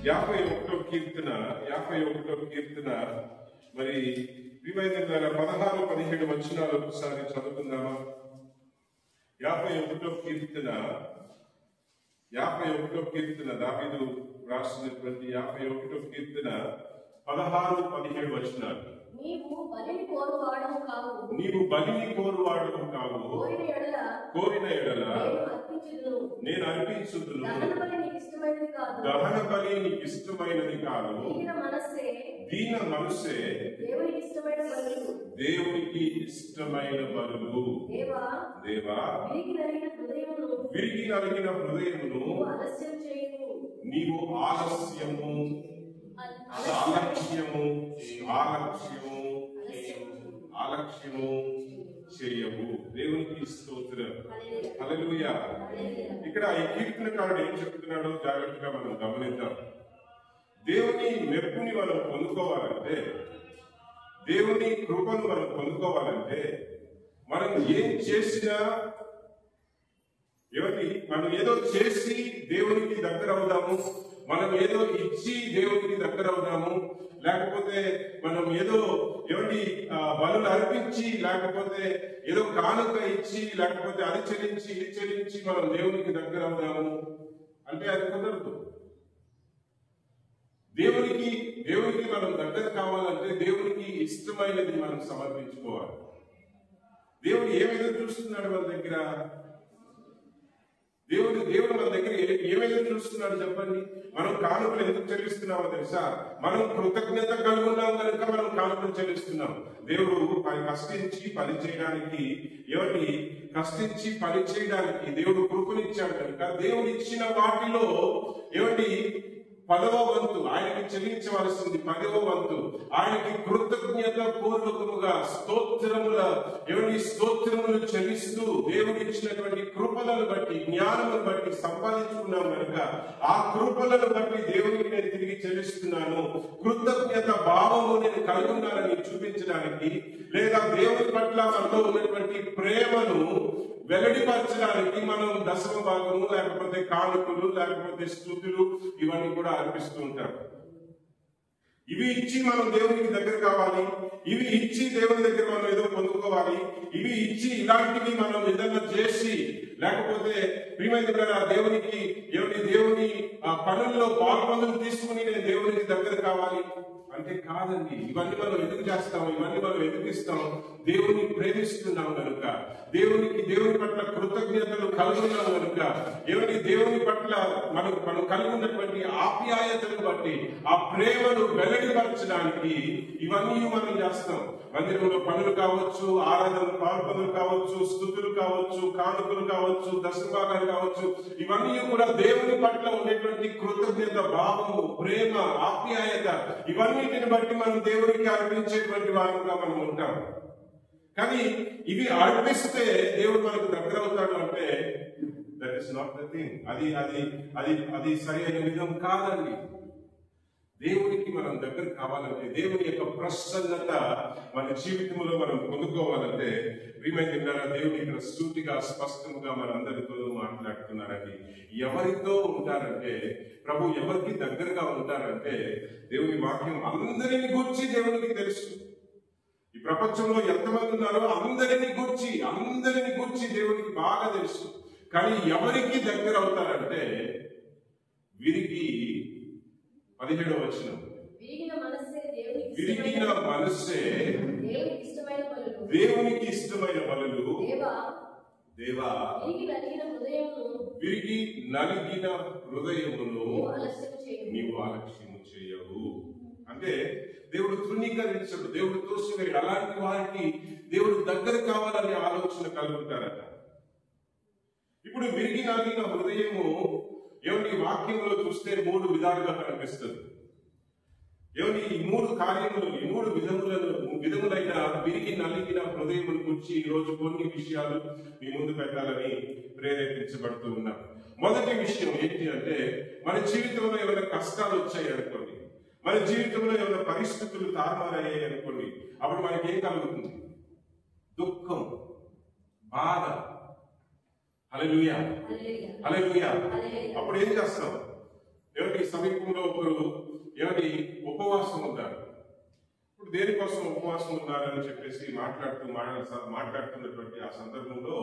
51వ కీర్తన మరి 16, 17 వచనాలు ఒకసారి చదువుకుందామా? 51వ కీర్తన దావీదు రాసినటువంటి 51వ కీర్తన 16, 17 వచనాలు. నీవు బలిని కోరువాడవు కావు, కోరిన ఎడల నేను అర్పించుదును. దహన బలి నీకు ఇష్టమైనది కాదు, దీన మనస్సే దేవునికి ఇష్టమైన బలులు. దేవా, విరిగి నలిగిన హృదయమును నీవు ఆలస్యము చేయవు. దేవునికి స్తోత్రం. హల్లెలూయా. ఇక్కడ ఈ కీర్తనకారుడు ఏం చెప్తున్నాడో జాగ్రత్తగా మనం గమనిద్దాం. దేవుని మెప్పుని మనం పొందుకోవాలంటే, దేవుని కృపను మనం పొందుకోవాలంటే, మనం ఏం చేసినా మనం ఏదో చేసి దేవునికి దగ్గర అవుదాము, మనం ఏదో ఇచ్చి దేవునికి దగ్గర అవుదాము, లేకపోతే మనం ఏదో బలులు అర్పించి, లేకపోతే ఏదో కానుక ఇచ్చి, లేకపోతే అది చెల్లించి ఇది చెల్లించి మనం దేవునికి దగ్గర అవుదాము అంటే అది కుదరదు. దేవునికి మనం దగ్గర కావాలంటే దేవునికి ఇష్టమైనది మనం సమర్పించుకోవాలి. దేవుడు ఏమైనా చూస్తున్నాడు మన దగ్గర? దేవుడు మన దగ్గర ఏమైనా చూస్తున్నాడు చెప్పండి. మనం కానుకలు ఎందుకు చెల్లిస్తున్నామో తెలుసా? మనం కృతజ్ఞత కలిగి ఉన్నాం కనుక మనం కానుకలు చెల్లిస్తున్నాం. దేవుడు కష్టించి పని చేయడానికి దేవుడు కృపనిచ్చాడు కనుక దేవుడు ఇచ్చిన వాటిలో 10వ వంతు ఆయనకి చెల్లించవలసింది. 10వ వంతు ఆయనకి కృతజ్ఞత పూర్వకముగా స్తోత్రములు చెల్లిస్తూ దేవుడు ఇచ్చినటువంటి కృపలను బట్టి, జ్ఞానమును బట్టి సంపాదించుకున్నాం కనుక ఆ కృపలను బట్టి దేవునికి నేను తిరిగి చెల్లిస్తున్నాను. కృతజ్ఞత భావము నేను కలిగి ఉన్నానని చూపించడానికి, లేదా దేవుని పట్ల మనలో ఉన్నటువంటి ప్రేమను వెల్లడిపరచడానికి మనం దశమ భాగము, లేకపోతే కానుకలు, లేకపోతే స్తుతులు ఇవన్నీ కూడా అర్పిస్తూ ఉంటారు. ఇవి ఇచ్చి మనం దేవునికి దగ్గర కావాలి, ఇవి ఇచ్చి దేవుని దగ్గర మనం ఏదో పొందుకోవాలి, ఇవి ఇచ్చి ఇలాంటివి మనం ఏదైనా చేసి, లేకపోతే ప్రియమైన దేవునికి దేవుని పనుల్లో పాల్పొందులు తీసుకుని నేను దేవునికి దగ్గర కావాలి అంటే కాదండి. ఇవన్నీ మనం ఎందుకు చేస్తాం? ఇవన్నీ మనం ఎందుకు ఇస్తాం? దేవుని ప్రేమిస్తున్నాం కనుక, దేవుని పట్ల కృతజ్ఞతలు కలుగున్నాం కనుక, దేవుని పట్ల మనం కలిగి ఉన్నటువంటి ఆప్యాయతను బట్టి ఆ ప్రేమను వెల్లడిపరచడానికి ఇవన్నీ మనం చేస్తాం. మందిరంలో పనులు కావచ్చు, ఆరాధన పాల్పనులు కావచ్చు, స్తుతులు కావచ్చు, కానుకలు కావచ్చు, దశభాగాలు కావచ్చు, ఇవన్నీ కూడా దేవుని పట్ల ఉండేటువంటి కృతజ్ఞత భావము, ప్రేమ, ఆప్యాయత, ఇవన్నిటిని బట్టి మనం దేవునికి అర్పించేటువంటి వారంగా మనం ఉంటాం. కానీ ఇవి అర్పిస్తే దేవుడు మనకు దగ్గర అవుతాడు అంటే that is not the thing. అది సరి అయిన విధం కాదండి. దేవునికి మనం దగ్గర కావాలంటే, దేవుని యొక్క ప్రసన్నత మన జీవితంలో మనం పొందుకోవాలంటే, దేవుని ఇక్కడ సూటిగా స్పష్టంగా మనందరితో మాట్లాడుతున్నారండి. ఎవరితో ఉంటారంటే, ప్రభు ఎవరికి దగ్గరగా ఉంటారంటే, దేవుని వాక్యం అందరిని గూర్చి దేవునికి తెలుసు. ఈ ప్రపంచంలో ఎంతమంది ఉన్నారో అందరిని గూర్చి దేవునికి బాగా తెలుసు. కానీ ఎవరికి దగ్గర అవుతారంటే వీరికి 17వ వచనం, విరిగిన మనస్సే దేవునికి ఇష్టమైన బలులు. దేవా, విరిగి నలిగిన హృదయమును నీవు ఆలస్యము చేయవు. అంటే దేవుడు తృణీకరించడు, దేవుడు తోసివేయడు. అలాంటి వారికి దేవుడు దగ్గర కావాలని ఆలోచన కలుగుతారట. ఇప్పుడు విరిగి నలిగిన హృదయము వాక్యంలో చూస్తే 3 విధాలుగా కనిపిస్తుంది. ఈ 3 కార్యములు, ఈ 3 విధములైన విరిగి నలిగిన హృదయమును గురించి ఈరోజు కొన్ని విషయాలు మీ ముందు పెట్టాలని ప్రేరేపించబడుతూ ఉన్నాం. మొదటి విషయం ఏంటి అంటే, మన జీవితంలో ఏమైనా కష్టాలు వచ్చాయి అనుకోండి, మన జీవితంలో ఏమైనా పరిస్థితులు తారుమారయ్యాయి అనుకోండి, అప్పుడు మనకి ఏం కలుగుతుంది? దుఃఖం, బాధ. హల్లెలూయా, హల్లెలూయా. అప్పుడు ఏం చేస్తాం? ఏమంటే సమీపంలో ఒకరు ఏమంటే ఉపవాసం ఉంటారు. ఇప్పుడు దేనికోసం ఉపవాసం ఉన్నారని చెప్పేసి మాట్లాడుతున్నటువంటి ఆ సందర్భంలో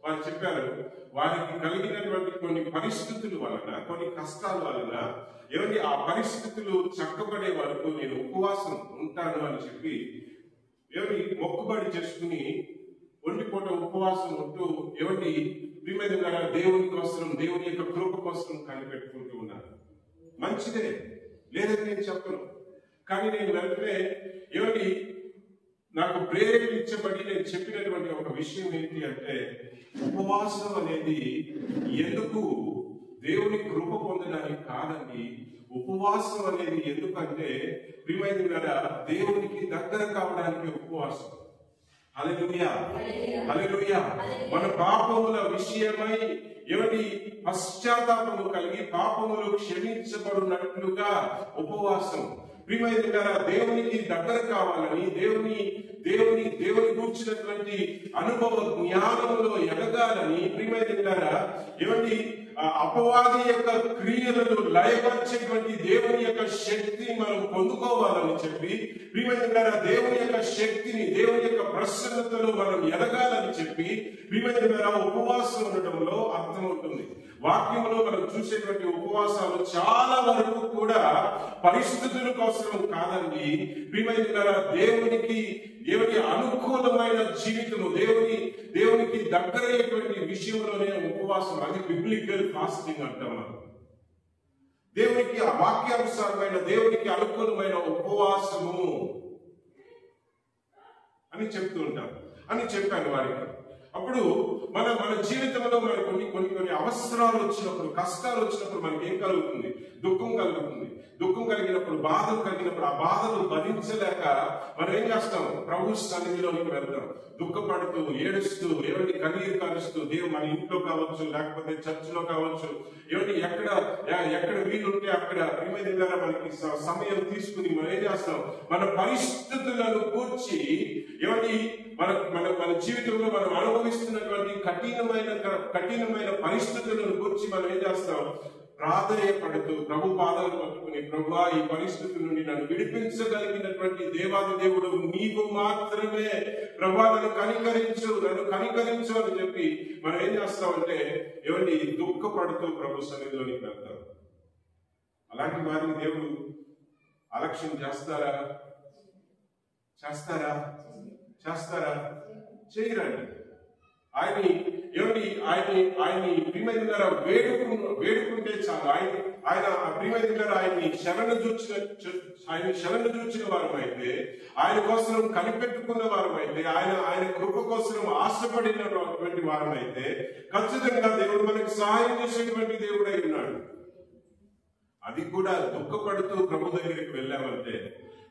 వారు చెప్పారు, వారికి కలిగినటువంటి కొన్ని పరిస్థితుల వలన, కొన్ని కష్టాల వలన ఏమంటే ఆ పరిస్థితులు చక్కబడే వరకు నేను ఉపవాసం ఉంటాను అని చెప్పి ఏమంటే మొక్కుబడి చేసుకుని ఒంటిపూట ఉపవాసం ఉంటూ ఏమంటే ప్రియమైన దేవుని కోసం, దేవుని యొక్క కృప కోసం కనిపెట్టుకుంటూ ఉన్నారు. మంచిదే, లేదని నేను చెప్పను. కానీ నేను వెంటనే ఏమంటే నాకు ప్రేరేపించబడి నేను చెప్పినటువంటి ఒక విషయం ఏంటి అంటే, ఉపవాసం అనేది ఎందుకు దేవుని కృప పొందడానికి కాదండి. ఉపవాసం అనేది ఎందుకంటే ప్రియమైన దేవునికి దగ్గర కావడానికి ఉపవాసం. హల్లెలూయా, హల్లెలూయా. మన పాపముల విషయమై ఏమిటి పశ్చాత్తాపము కలిగి పాపములు క్షమించబడినట్లుగా ఉపవాసం. ప్రియమైన దేవునికి దగ్గర కావాలని, దేవుని కూర్చున్నటువంటి అనుభవ జ్ఞానంలో ఎదగాలని, ప్రియమైన ఏమిటి అపవాది యొక్క క్రియలను లయపరిచేటువంటి దేవుని యొక్క శక్తిని మనం పొందుకోవాలని చెప్పి, ప్రియమైన దేవుని యొక్క శక్తిని, దేవుని యొక్క ప్రసన్నతలో మనం ఎదగాలని చెప్పి, ప్రియమైన ఉపవాసం ఉండడంలో అర్థం ఉంటుంది. వాక్యంలో మనం చూసేటువంటి ఉపవాసాలు చాలా వరకు కూడా పరిస్థితుల కోసం కాదండి. ప్రియమైన దేవునికి అనుకూలమైన జీవితము, దేవునికి దగ్గరయ్యేటువంటి విషయంలోనే ఉపవాసం. అది బిబ్లికల్ ఫాస్టింగ్ అంటాం మనం. దేవునికి వాక్యానుసారమైన, దేవునికి అనుకూలమైన ఉపవాసము అని చెప్తూ ఉంటాం అని చెప్పాను వారికి. అప్పుడు మన జీవితంలో మనకు కొన్ని అవసరాలు వచ్చినప్పుడు, కష్టాలు వచ్చినప్పుడు మనకి ఏం కలుగుతుంది? దుఃఖం కలుగుతుంది. దుఃఖం కలిగినప్పుడు, బాధలు కలిగినప్పుడు, ఆ బాధలు భరించలేక మనం ఏం చేస్తాం? ప్రభు సన్నిధిలోనికి వెళ్తాం. దుఃఖపడుతూ, ఏడుస్తూ, ఏమంటే కన్నీరు కాలుస్తూ, దేవుడు మన ఇంట్లో కావచ్చు, లేకపోతే చర్చిలో కావచ్చు, ఏమంటే ఎక్కడ వీలుంటే అక్కడ ప్రియమైన మనకి సమయం తీసుకుని మనం ఏం చేస్తాం? మన పరిస్థితులను కూర్చి ఏమంటే మన జీవితంలో మనం అనుభవిస్తున్నటువంటి కఠినమైన పరిస్థితులను గురించి మనం ఏం చేస్తాం? ప్రాధేయపడుతూ ప్రభు పాదాలు పట్టుకుని, ప్రభువా ఈ పరిస్థితి నుండి నన్ను విడిపించగలిగినటువంటి దేవాది దేవుడు నీవు మాత్రమే, ప్రభువా నన్ను కనికరించు అని చెప్పి మనం ఏం చేస్తామంటే ఏమండి దుఃఖపడుతూ ప్రభు సన్నిధిలోనికి వెళ్తాం. అలాంటి వారిని దేవుడు అలక్ష్యం చేస్తారా? చేయరండి. ఆయన్ని ప్రియమైన వేడుకుంటే చాలు. ఆయన ప్రియమైన ఆయన్ని శరణు చూచిన వారమైతే, ఆయన కోసం కనిపెట్టుకున్న వారమైతే, ఆయన కృప కోసం ఆశపడినటువంటి వారమైతే ఖచ్చితంగా దేవుడు మనకి సహాయం చేసేటువంటి దేవుడై ఉన్నాడు. అది కూడా దుఃఖపడుతూ ప్రభు దగ్గరికి వెళ్ళామంటే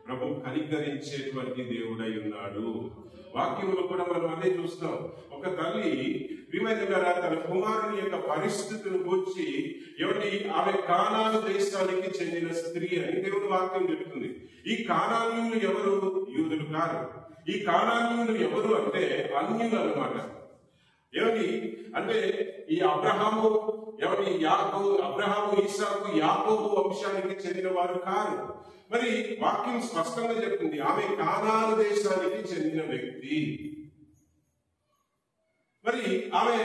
ప్రభు కనికరించేటువంటి దేవుడై ఉన్నాడు. వాక్యంలో కూడా మనం అదే చూస్తాం. ఒక తల్లి ప్రియమైన తన కుమారుని యొక్క పరిస్థితులను కూర్చి ఏమిటి ఆమె కానాను దేశానికి చెందిన స్త్రీ అని దేవుని వాక్యం చెప్తుంది. ఈ కానానీయులు ఎవరు? యూదులు కాదు. ఈ కానానీయులు ఎవరు అంటే అన్యులు అన్నమాట. ఏమిటి అంటే ఈ అబ్రహాము ఇస్సాకు యాకోబు వంశానికి చెందిన వారు కాదు. మరి వాక్యం స్పష్టంగా చెప్తుంది, ఆమె కానాను దేశానికి చెందిన వ్యక్తి. మరి ఆమె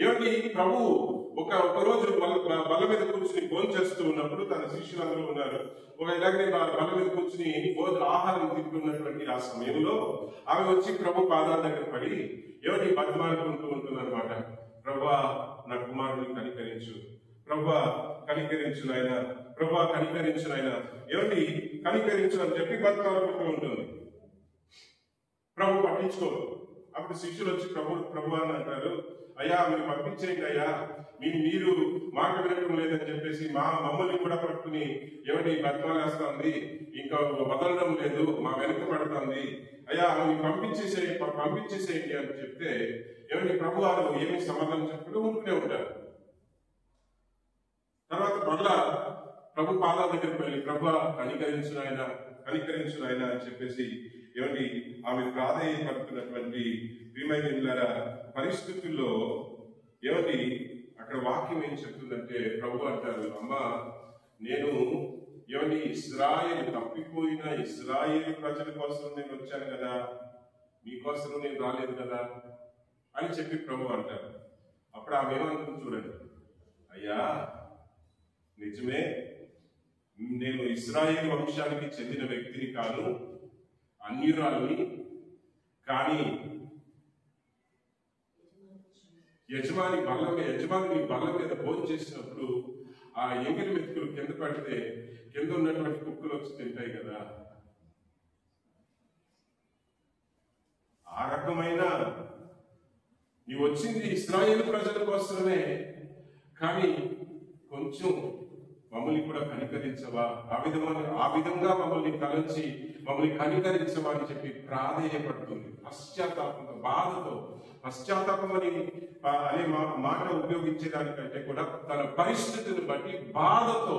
ఏమిటి ప్రభు ఒక రోజు బల్ల మీద కూర్చుని భోజనం చేస్తూ ఉన్నప్పుడు తన శిష్యులందరూ ఉన్నారు. ఇలాగనే బల్ల మీద కూర్చుని ఆహారం తింటున్నటువంటి ఆ సమయంలో ఆమె వచ్చి ప్రభు పాదాల దగ్గర పడి ఏమిటి బతిమాలుకుంటూ ఉంటుందన్నమాట. ప్రభువా నా కుమారుడిని కనికరించు, ప్రభువా కనికరించు నాయన, ప్రభువా కనికరించు నాయన, ఏమిటి కనికరించు అని చెప్పి బతిమాలుకుంటూ ఉంటుంది. ప్రభు పట్టించుకోరు. అప్పుడు శిష్యులు వచ్చి ప్రభు అని అంటారు, అయ్యా మీరు పంపించేయండి అయ్యా, మీరు మాట వినటం లేదని చెప్పేసి మమ్మల్ని కూడా పట్టుకుని ఏమిటి బతిమాలేస్తుంది, ఇంకా వదలడం లేదు, మా వెనక పడుతుంది, అయ్యా ఆమె పంపించేసేయండి అని చెప్తే ఏమిటి ప్రభు వారు ఏమి సమాధానం చెప్పుకుంటూ ఉంటూనే ఉంటారు. తర్వాత మళ్ళా ప్రభు పాదాల దగ్గరికి వెళ్ళి ప్రభు కనికరించు నాయన అని చెప్పేసి ఏమిటి ఆమె ప్రాధేయపడుతున్నటువంటి ప్రియమైన పరిస్థితుల్లో ఏమిటి అక్కడ వాక్యం ఏం చెప్తుందంటే ప్రభు అంటారు, అమ్మా నేను ఏమండి ఇశ్రాయేలు తప్పిపోయిన ఇశ్రాయేలు ప్రజల కోసం నేను వచ్చాను కదా, మీకోసం నేను రాలేదు కదా అని చెప్పి ప్రభు అంటారు. అప్పుడు ఆమె ఏమంటుంది చూడండి, అయ్యా నిజమే, నేను ఇశ్రాయేలు వంశానికి చెందిన వ్యక్తిని కాను, అన్యురాలని, కానీ యజమాని నీ బల్ల మీద భోజనం చేసినప్పుడు ఆ ఎంగిలి మెతుకులు కింద పడితే కింద ఉన్నటువంటి కుక్కలు వచ్చి తింటాయి కదా. ఆ రకమైన నీవు వచ్చింది ఇశ్రాయేలు ప్రజల కోసమే, కానీ కొంచెం మమ్మల్ని కూడా కనికరించవా, ఆ విధంగా మమ్మల్ని తలంచి మమ్మల్ని కనికరించవా అని చెప్పి ప్రాధేయపడుతుంది. పశ్చాత్తాపంతో, బాధతో, పశ్చాత్తాపం అనే మాట ఉపయోగించేదానికంటే కూడా తన పరిస్థితిని బట్టి బాధతో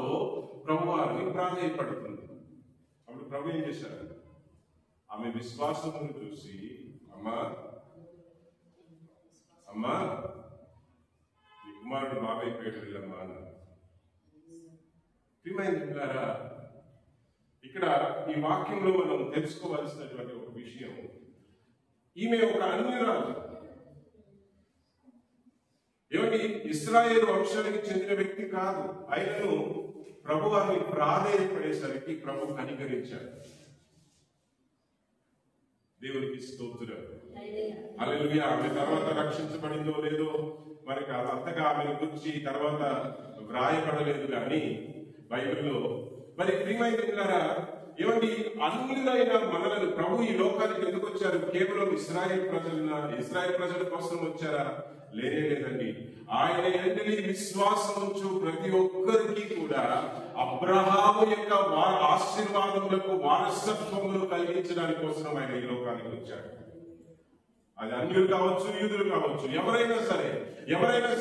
ప్రభువారిని ప్రాధేయపడుతుంది. అప్పుడు ప్రభు ఏం చేశారు, ఆమె విశ్వాసమును చూసి, అమ్మా నీ కుమారుడు బాబైపోయాడు వెళ్ళమ్మా అన్నారు. ప్రియమైనలారా, ఇక్కడ ఈ వాక్యంలో మనం తెలుసుకోవాల్సినటువంటి ఒక విషయం, ఈమె ఒక అన్యురాలు, ఏమిటి ఇశ్రాయేలు వంశానికి చెందిన వ్యక్తి కాదు. ఆయనను ప్రభు వారిని ప్రాధేయపడేసరికి ప్రభు కనికరించాడు. దేవునికి స్తోత్రం. హల్లెలూయా. ఆమె తర్వాత రక్షించబడిందో లేదో మనకి అంతగా ఆమెను గురించి తర్వాత వ్రాయబడలేదు కానీ బైబిల్లో. మరి ప్రియమైనలారా, ఏమండి అన్యులైన మనలను ప్రభు ఈ లోకానికి ఎందుకు వచ్చారు? కేవలం ఇశ్రాయేల్ ప్రజల కోసం వచ్చారా? లేదండి. ఆయన యందు విశ్వాసం ఉంచు ప్రతి ఒక్కరికి కూడా అబ్రహాము యొక్క ఆశీర్వాదములకు వారసత్వములు కలిగించడానికి కోసం ఆయన ఈ లోకానికి వచ్చాడు. అది అన్యులు కావచ్చు, యూదులు కావచ్చు, ఎవరైనా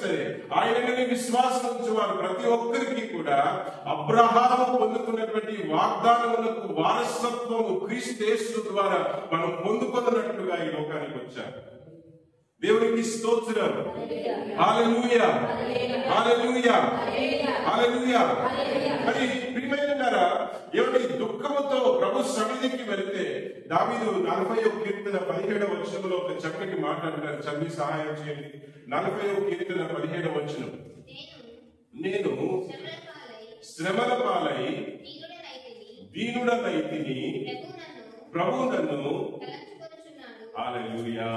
సరే ఆయనని విశ్వాసం ఉంచేవారు ప్రతి ఒక్కరికి కూడా అబ్రహాము పొందుతున్నటువంటి వాగ్దానములకు వారసత్వము క్రీస్తు యేసు ద్వారా మనం పొందుకున్నట్లుగా ఈ లోకానికి వచ్చారు. దేవునికి స్తోత్రం. హల్లెలూయా, హల్లెలూయా, హల్లెలూయా. మరి ప్రియమైనవారా, ఏమిటి దుఃఖముతో ప్రభు సన్నిధికి వెళితే దావీదు 41వ కీర్తన 17వ వచనంలో ఒక చక్కటి మాట అంటారు. చదివి సహాయం చేయండి. 41వ కీర్తన 17వ వచనం, నేను శ్రమల పాలై దీనుడనైతిని, ప్రభు నన్ను హల్లెలూయా.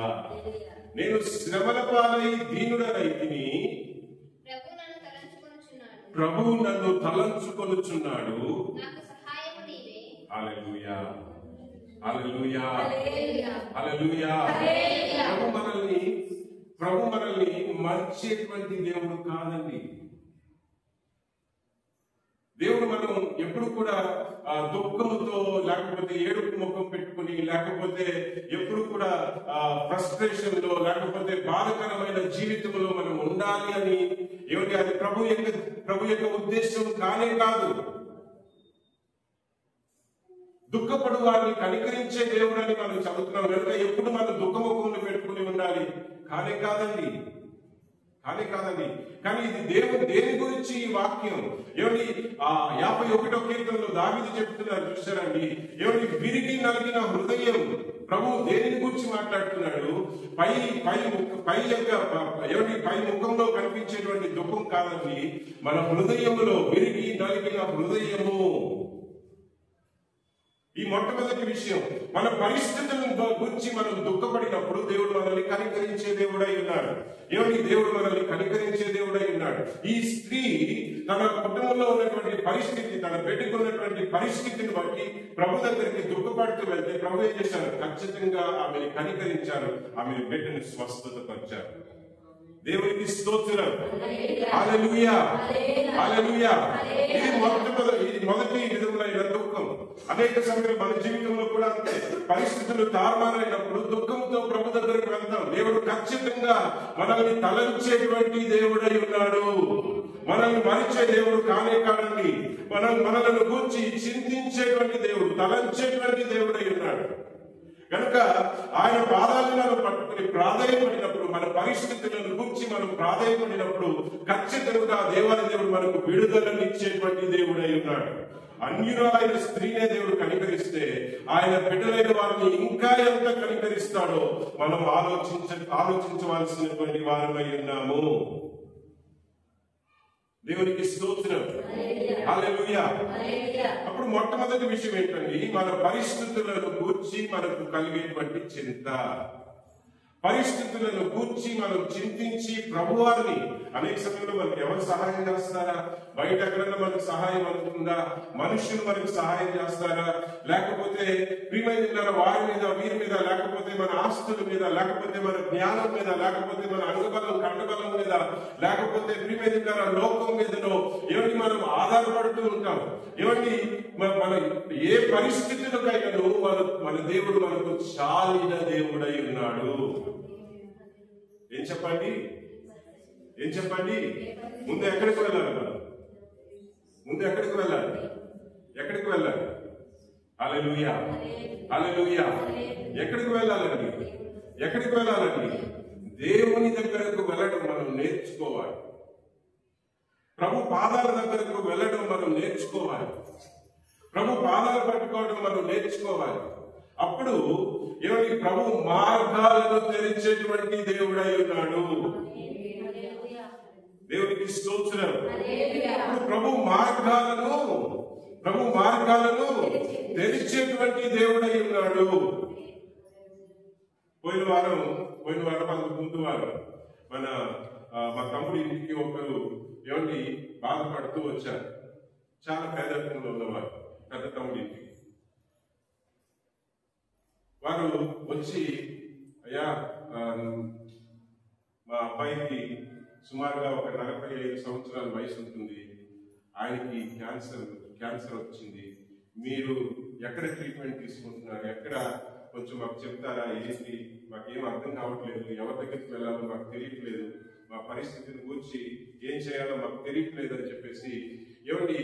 నేను శ్రమల పాలై దీనుడనైతిని, ప్రభు నన్ను తలంచుకొనుచున్నాడు. హల్లెలూయా, హల్లెలూయా, హల్లెలూయా. ప్రభు మనల్ని మర్చేటువంటి దేవుడు కాదండి. దేవుడు మనం ఎప్పుడు కూడా దుఃఖంతో, లేకపోతే ఏడుపు ముఖం పెట్టుకుని, లేకపోతే ఎప్పుడు కూడా ఫ్రస్ట్రేషన్ లో, లేకపోతే బాధకరమైన జీవితంలో మనం ఉండాలి అని ఏమిటి, అది ప్రభు యొక్క ఉద్దేశం కానే కాదు. దుఃఖపడు వారిని కనికరించే దేవుడు అని మనం చదువుతున్నాం కనుక ఎప్పుడు మనం దుఃఖముఖంలో పెట్టుకుని ఉండాలి కానే కాదండి. కానీ ఇది దేని గురించి ఈ వాక్యం? ఏమిటి 51వ కీర్తనలో దావీదు చెప్తున్నారు చూసారండి. ఏమిటి విరిగి నలిగిన హృదయం, ప్రభు దేని గురించి మాట్లాడుతున్నాడు? పై ముఖంలో కనిపించేటువంటి దుఃఖం కాదండి, మన హృదయములో విరిగి నలిగిన హృదయము. ఈ మొట్టమొదటి విషయం, మన పరిస్థితుల గురించి మనం దుఃఖపడినప్పుడు దేవుడు మనల్ని కనికరించే దేవుడై ఉన్నాడు. దేవుడు మనల్ని కనికరించే దేవుడై ఉన్నాడు. ఈ స్త్రీ తన కుటుంబంలో ఉన్నటువంటి పరిస్థితి, తన బిడ్డకు ఉన్నటువంటి పరిస్థితిని బట్టి ప్రభు దగ్గరికి దుఃఖపడుతూ వెళ్తే ప్రభు ఏం చేశారు? ఖచ్చితంగా ఆమెను కనికరించారు, ఆమెను బిడ్డని స్వస్థతపరిచారు. దేవునికి స్తోత్రం. హల్లెలూయా, హల్లెలూయా. ఇది మొదటి విధములైన దుఃఖం. అనేక సమయంలో మన జీవితంలో కూడా అంతే. పరిస్థితులు తారుమారైనప్పుడు దుఃఖంతో ప్రభు దగ్గరికి వెళ్తాం. దేవుడు ఖచ్చితంగా మనల్ని తలంచేటువంటి దేవుడై ఉన్నాడు. మనల్ని మరిచే దేవుడు కానే కాదండి. మనలను గురించి చింతించేటువంటి దేవుడు, తలంచేటువంటి దేవుడై ఉన్నాడు. కనుక ఆయన పాదాలను మనం పట్టుకుని ప్రాధాన్యపడినప్పుడు, మన పరిస్థితులను గురించి మనం ప్రాధాన్యపడినప్పుడు ఖచ్చితంగా దేవాది దేవుడు మనకు విడుదలనిచ్చేటువంటి దేవుడై ఉన్నాడు. అన్యురాలైన స్త్రీనే దేవుడు కనికరిస్తే ఆయన బిడ్డలైన వారిని ఇంకా ఎంత కనికరిస్తాడో మనం ఆలోచించవలసినటువంటి వారమై ఉన్నాము. దేవునికి స్తోత్రం. హల్లెలూయా. అప్పుడు మొట్టమొదటి విషయం ఏంటండి, మన పరిస్థితులను గూర్చి మనకు కలిగేటువంటి చింత. పరిస్థితులను గూర్చి మనం చింతించి ప్రభువారిని, అనేక సమయంలో మనకి ఎవరు సహాయం చేస్తారా, బయట ఎక్కడైనా మనకు సహాయం అందుతుందా, మనుషులు మనకు సహాయం చేస్తారా, లేకపోతే ప్రియమైన వారి మీద వీరి మీద, లేకపోతే మన ఆస్తుల మీద, లేకపోతే మన జ్ఞానం మీద, లేకపోతే మన అంగబలం కండబలం మీద, లేకపోతే ప్రియమైన లోకం మీదనో ఏమిటి మనం ఆధారపడుతూ ఉంటాం. ఏమండి మన ఏ పరిస్థితులకైనాను మన దేవుడు మనకు చాలిన దేవుడై ఉన్నాడు. ఏం చెప్పండి, ఏం చెప్పండి? ముందు ఎక్కడికి వెళ్ళాలి? మనం ముందు ఎక్కడికి వెళ్ళాలి? ఎక్కడికి వెళ్ళాలి? హల్లెలూయా, హల్లెలూయా. ఎక్కడికి వెళ్ళాలండి? ఎక్కడికి వెళ్ళాలండి? దేవుని దగ్గరకు వెళ్ళడం మనం నేర్చుకోవాలి. ప్రభు పాదాల దగ్గరకు వెళ్ళడం మనం నేర్చుకోవాలి. ప్రభు పాదాలు పట్టుకోవడం మనం నేర్చుకోవాలి. అప్పుడు ఏమిటి, ప్రభు మార్గాలను తెరిచేటువంటి దేవుడై ఉన్నాడు. దేవునికి స్తోత్రం. ఇప్పుడు ప్రభు మార్గాలను తెరిచేటువంటి దేవుడై ఉన్నాడు. పోయిన వారం అంతకు ముందు వారం మా తమ్ముడి ఇంటికి ఒకరు ఏమండి బాధపడుతూ వచ్చారు. చాలా పేదరికంలో ఉన్నవారు, పెద్ద తమ్ముడి ఇంటికి. వారు వచ్చి, అయ్యా మా అబ్బాయికి సుమారుగా ఒక 45 సంవత్సరాల వయసు ఉంటుంది, ఆయనకి క్యాన్సర్ వచ్చింది, మీరు ఎక్కడ ట్రీట్మెంట్ తీసుకుంటున్నారు, ఎక్కడ కొంచెం మాకు చెప్తారా, ఏంటి, మాకేం అర్థం కావట్లేదు, ఎవరి దగ్గరికి వెళ్ళాలో మాకు తెలియట్లేదు, మా పరిస్థితిని గురించి ఏం చేయాలో మాకు తెలియట్లేదు అని చెప్పేసి ఏమండి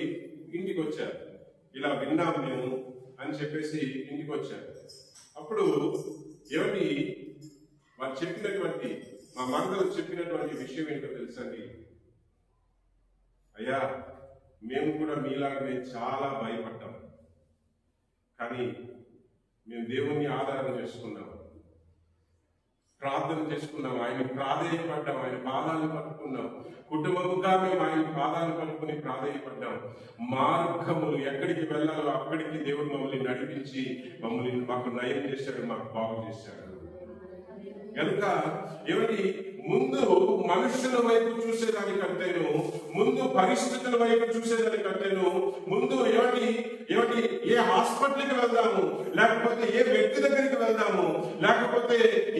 ఇంటికి వచ్చారు. ఇలా విన్నాం మేము అని చెప్పేసి ఇంటికి వచ్చారు. అప్పుడు ఏమండి వారు చెప్పినటువంటి, మా మరదలు చెప్పినటువంటి విషయం ఏంటో తెలుసండి, అయ్యా మేము కూడా మీలాగనే చాలా భయపడ్డాం, కానీ మేము దేవుణ్ణి ఆధారం చేసుకున్నాం, ప్రార్థన చేసుకున్నాం, ఆయన ప్రాధేయపడ్డాం, ఆయన పాదాలను పట్టుకున్నాం, కుటుంబముగా మేము ఆయన పాదాలను పట్టుకుని ప్రాధేయపడ్డాం. మార్గములు ఎక్కడికి వెళ్ళాలో అక్కడికి దేవుడు మమ్మల్ని నడిపించి మాకు నయం చేశాడు, మాకు బాగు చేశాడు. కనుక ఏమిటి, ముందు మనుషుల వైపు చూసేదానికంటేను, ముందు పరిస్థితుల వైపు చూసేదానికంటేను, ముందు ఏమిటి ఏ హాస్పిటల్కి వెళ్దాము, లేకపోతే ఏ వ్యక్తి దగ్గరికి వెళ్దాము, లేకపోతే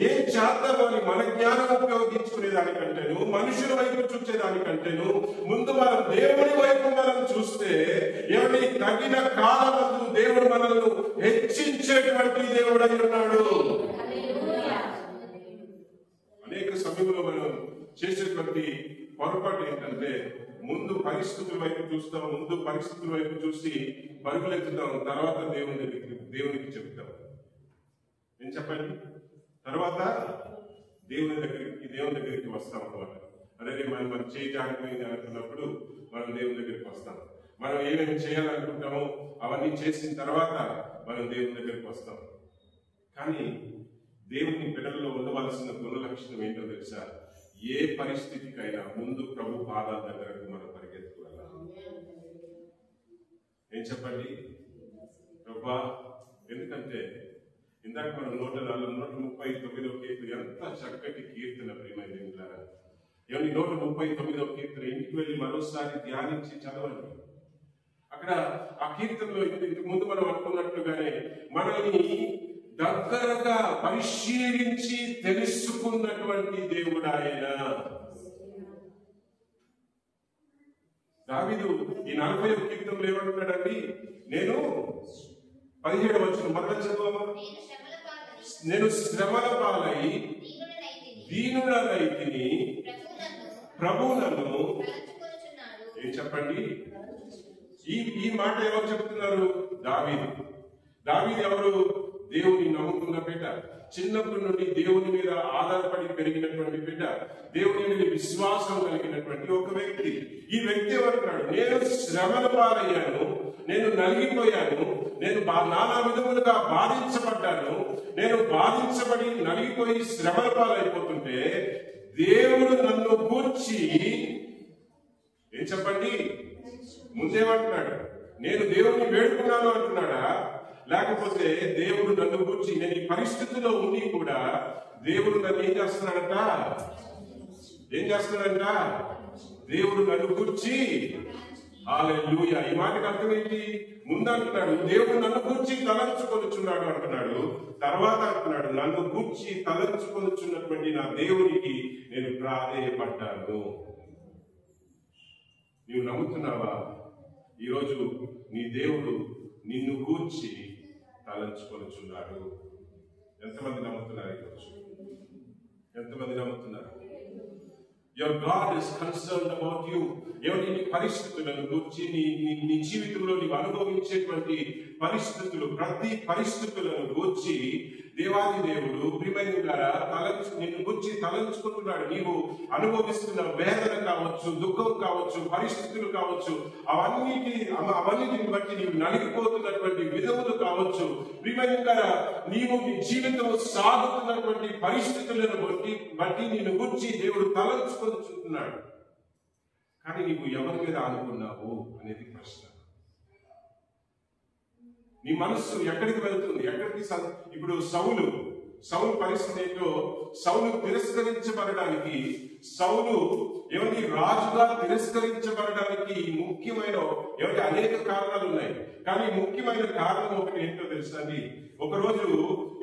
ఏం చేద్దాము అని మన జ్ఞానం ఉపయోగించుకునే దానికంటేను, మనుషుల వైపు చూసేదానికంటేను ముందు మనం దేవుడి వైపు మనం చూస్తే ఏమిటి, తగిన కాలమందు దేవుడు మనల్ని హెచ్చించేటువంటి దేవుడై ఉన్నాడు. అనేక సమయంలో మనం చేసేటువంటి పొరపాటు ఏంటంటే, ముందు పరిస్థితుల వైపు చూస్తాం, ముందు పరిస్థితుల వైపు చూసి పరుగులెత్తుతాం, తర్వాత దేవునికి చెప్తాం. ఏం చెప్పండి, తర్వాత దేవుని దగ్గరికి వస్తాం అన్నమాట. అదే మనం చేయడానికి అనుకున్నప్పుడు మనం దేవుని దగ్గరికి వస్తాం. మనం ఏమేమి చేయాలనుకుంటామో అవన్నీ చేసిన తర్వాత మనం దేవుని దగ్గరికి వస్తాం. కానీ దేవుని బిడ్డల్లో ఉండవలసిన గుణలక్షణం ఏంటో తెలుసా? ఏ పరిస్థితికైనా ముందు ప్రభు పాదాల దగ్గరకు మనం పరిగెత్తుకు వెళ్ళాలి. ఏం చెప్పండి, ప్రభా, ఎందుకంటే ఇందాక మనం 139వ కీర్తన ఎంత చక్కటి కీర్తన ప్రియమైన వింటారా. ఏమని 139వ కీర్తన ఇంటికి వెళ్ళి మరోసారి ధ్యానించి చదవండి. అక్కడ ఆ కీర్తనలో ఇంతకు ముందు మనం అనుకున్నట్లుగానే మనల్ని దగ్గరగా పరిశీలించి తెలుసుకున్నటువంటి దేవుడు ఆయన. దావీదు ఈ 40వ కీర్తనలో ఏమంటున్నాడండి, నేను 17వ వచనం మరల చదువమ్మా. నేను శ్రమల పాలై దీనుడనైతిని, ప్రభువు నన్ను. ఏం చెప్పండి, ఈ మాట ఎవరు చెప్తున్నారు? దావీదు ఎవరు? దేవుని నమ్ముకున్న బిడ్డ, చిన్నప్పటి నుండి దేవుని మీద ఆధారపడి పెరిగినటువంటి బిడ్డ, దేవుని మీద విశ్వాసం కలిగినటువంటి ఒక వ్యక్తి. ఈ వ్యక్తి ఏమంటున్నాడు? నేను శ్రమల పాలయ్యాను, నేను నలిగిపోయాను, నేను నానా విధములుగా బాధించబడ్డాను, నేను బాధించబడి నలిగిపోయి శ్రమల పాలైపోతుంటే దేవుడు నన్ను గూర్చి ఏం చెప్పండి? ముందేమంటున్నాడు? నేను దేవుని వేడుకున్నాను అంటున్నాడా? లేకపోతే దేవుడు నన్ను గూర్చి, నేను ఈ పరిస్థితిలో ఉండి కూడా దేవుడు నన్ను ఏం చేస్తున్నాడంట? దేవుడు నన్ను గూర్చి, హల్లెలూయా. ఈ మాటకి అర్థం ఏంటి? ముందు అంటున్నాడు దేవుడు నన్ను గూర్చి తలంచుకొనుచున్నాడు అంటున్నాడు. తర్వాత అంటున్నాడు నన్ను గూర్చి తలంచుకొనుచున్నటువంటి నా దేవునికి నేను ప్రాధేయపడ్డాను. నీవు నమ్ముతున్నావా? ఈరోజు నీ దేవుడు నిన్ను గూర్చి తలంచుకొనుచున్నాడు. ఎంతమంది నమ్ముతున్నారు? ఈరోజు ఎంతమంది నమ్ముతున్నారు? Your God is concerned about you. ఎవరి నీ పరిస్థితులను గురించి, నీ జీవితంలో నీవు అనుభవించేటువంటి పరిస్థితులు, ప్రతి పరిస్థితులను గూర్చి దేవాది దేవుడు ప్రియమైనవారా నిన్ను గురించి తలంచుకుంటున్నాడు. నీవు అనుభవిస్తున్న వేదన కావచ్చు, దుఃఖం కావచ్చు, పరిస్థితులు కావచ్చు, అవన్నిటిని బట్టి నీవు నలిగిపోతున్నటువంటి విధములు కావచ్చు, ప్రియమైనవారా నీవు నీ జీవితం సాగుతున్నటువంటి పరిస్థితులను బట్టి నిన్ను గురించి దేవుడు తలంచుకుంటున్నాడు. కానీ నీవు ఎవరి మీద ఆనుకున్నావు అనేది ప్రశ్న. నీ మనస్సు ఎక్కడికి వెళ్తుంది? ఇప్పుడు సౌలు పరిస్థితి ఏంటో, సౌలు తిరస్కరించబడడానికి, సౌలు ఎవరి రాజుగా తిరస్కరించబడడానికి ముఖ్యమైన అనేక కారణాలు ఉన్నాయి. కానీ ముఖ్యమైన కారణం ఒకటి ఏంటో తెలుసండి. ఒకరోజు